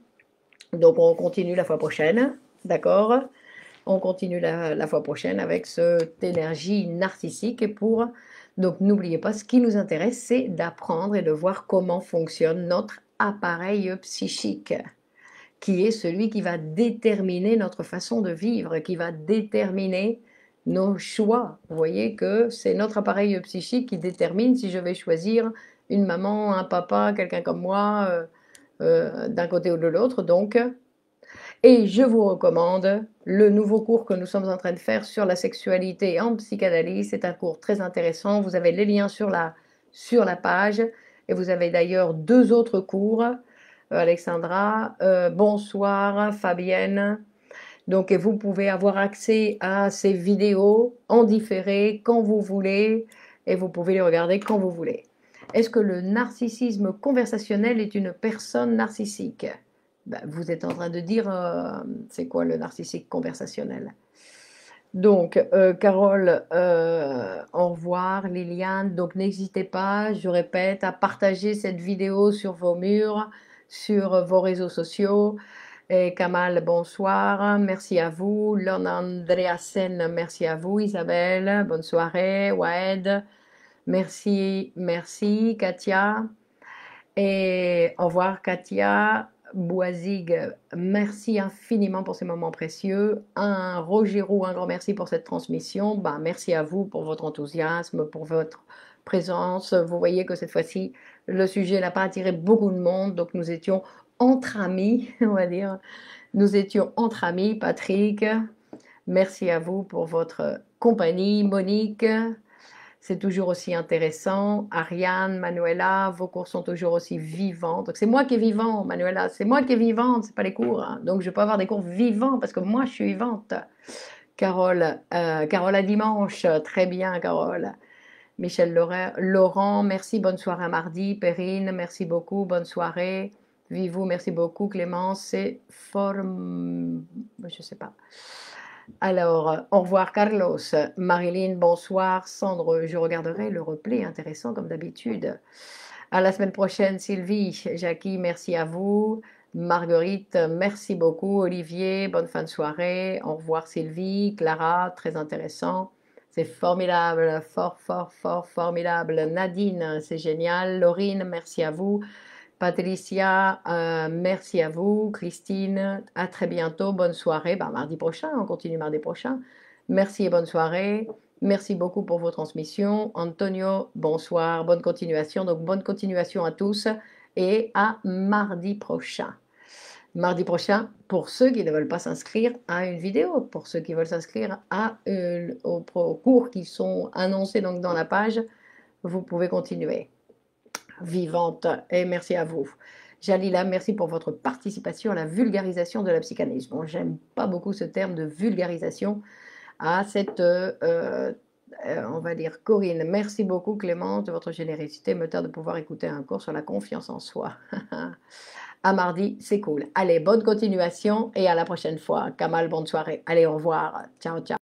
Donc, on continue la fois prochaine, d'accord? on continue la fois prochaine avec cette énergie narcissique. Donc, n'oubliez pas, ce qui nous intéresse, c'est d'apprendre et de voir comment fonctionne notre appareil psychique, qui est celui qui va déterminer notre façon de vivre, qui va déterminer nos choix. Vous voyez que c'est notre appareil psychique qui détermine si je vais choisir une maman, un papa, quelqu'un comme moi, d'un côté ou de l'autre. Donc, et je vous recommande le nouveau cours que nous sommes en train de faire sur la sexualité en psychanalyse. C'est un cours très intéressant. Vous avez les liens sur la page. Et vous avez d'ailleurs 2 autres cours. Alexandra, bonsoir, Fabienne. Donc, et vous pouvez avoir accès à ces vidéos en différé quand vous voulez. Et vous pouvez les regarder quand vous voulez. Est-ce que le narcissisme conversationnel est une personne narcissique? Ben, vous êtes en train de dire, c'est quoi le narcissique conversationnel? Donc, Carole, au revoir, Liliane. Donc, n'hésitez pas, je répète, à partager cette vidéo sur vos murs, sur vos réseaux sociaux. Et Kamal, bonsoir, merci à vous. Lorna Andreasen, merci à vous. Isabelle, bonne soirée. Waed, merci, merci. Katia. Et au revoir, Katia. Boisig, merci infiniment pour ces moments précieux. Un Roger Roux, un grand merci pour cette transmission. Ben, merci à vous pour votre enthousiasme, pour votre présence. Vous voyez que cette fois-ci, le sujet n'a pas attiré beaucoup de monde, donc nous étions entre amis, on va dire. Nous étions entre amis, Patrick. Merci à vous pour votre compagnie, Monique. C'est toujours aussi intéressant. Ariane, Manuela, vos cours sont toujours aussi vivants. Donc c'est moi qui est vivant, Manuela, c'est moi qui est vivante, c'est pas les cours. Hein. Donc je peux avoir des cours vivants parce que moi je suis vivante. Carole, Carole à dimanche, très bien Carole. Michel Laurent, merci, bonne soirée à mardi. Perrine, merci beaucoup, bonne soirée. Vivou, merci beaucoup. Clémence, c'est je sais pas. Alors, au revoir Carlos. Marilyn, bonsoir. Sandre, je regarderai le replay, intéressant comme d'habitude. À la semaine prochaine, Sylvie. Jackie, merci à vous. Marguerite, merci beaucoup. Olivier, bonne fin de soirée. Au revoir Sylvie. Clara, très intéressant. C'est formidable, fort, fort, fort, formidable. Nadine, c'est génial. Laurine, merci à vous. Patricia, merci à vous. Christine, à très bientôt. Bonne soirée. Ben, mardi prochain, on continue mardi prochain. Merci et bonne soirée. Merci beaucoup pour vos transmissions. Antonio, bonsoir. Bonne continuation. Donc, bonne continuation à tous et à mardi prochain. Mardi prochain, pour ceux qui ne veulent pas s'inscrire à une vidéo, pour ceux qui veulent s'inscrire aux cours qui sont annoncés donc dans la page, vous pouvez continuer. Vivante, et merci à vous. Jalila, merci pour votre participation à la vulgarisation de la psychanalyse. Bon, j'aime pas beaucoup ce terme de vulgarisation à cette, on va dire, Corinne. Merci beaucoup Clémence de votre générosité, moteur de pouvoir écouter un cours sur la confiance en soi. À mardi, c'est cool. Allez, bonne continuation et à la prochaine fois. Kamal, bonne soirée. Allez, au revoir. Ciao, ciao.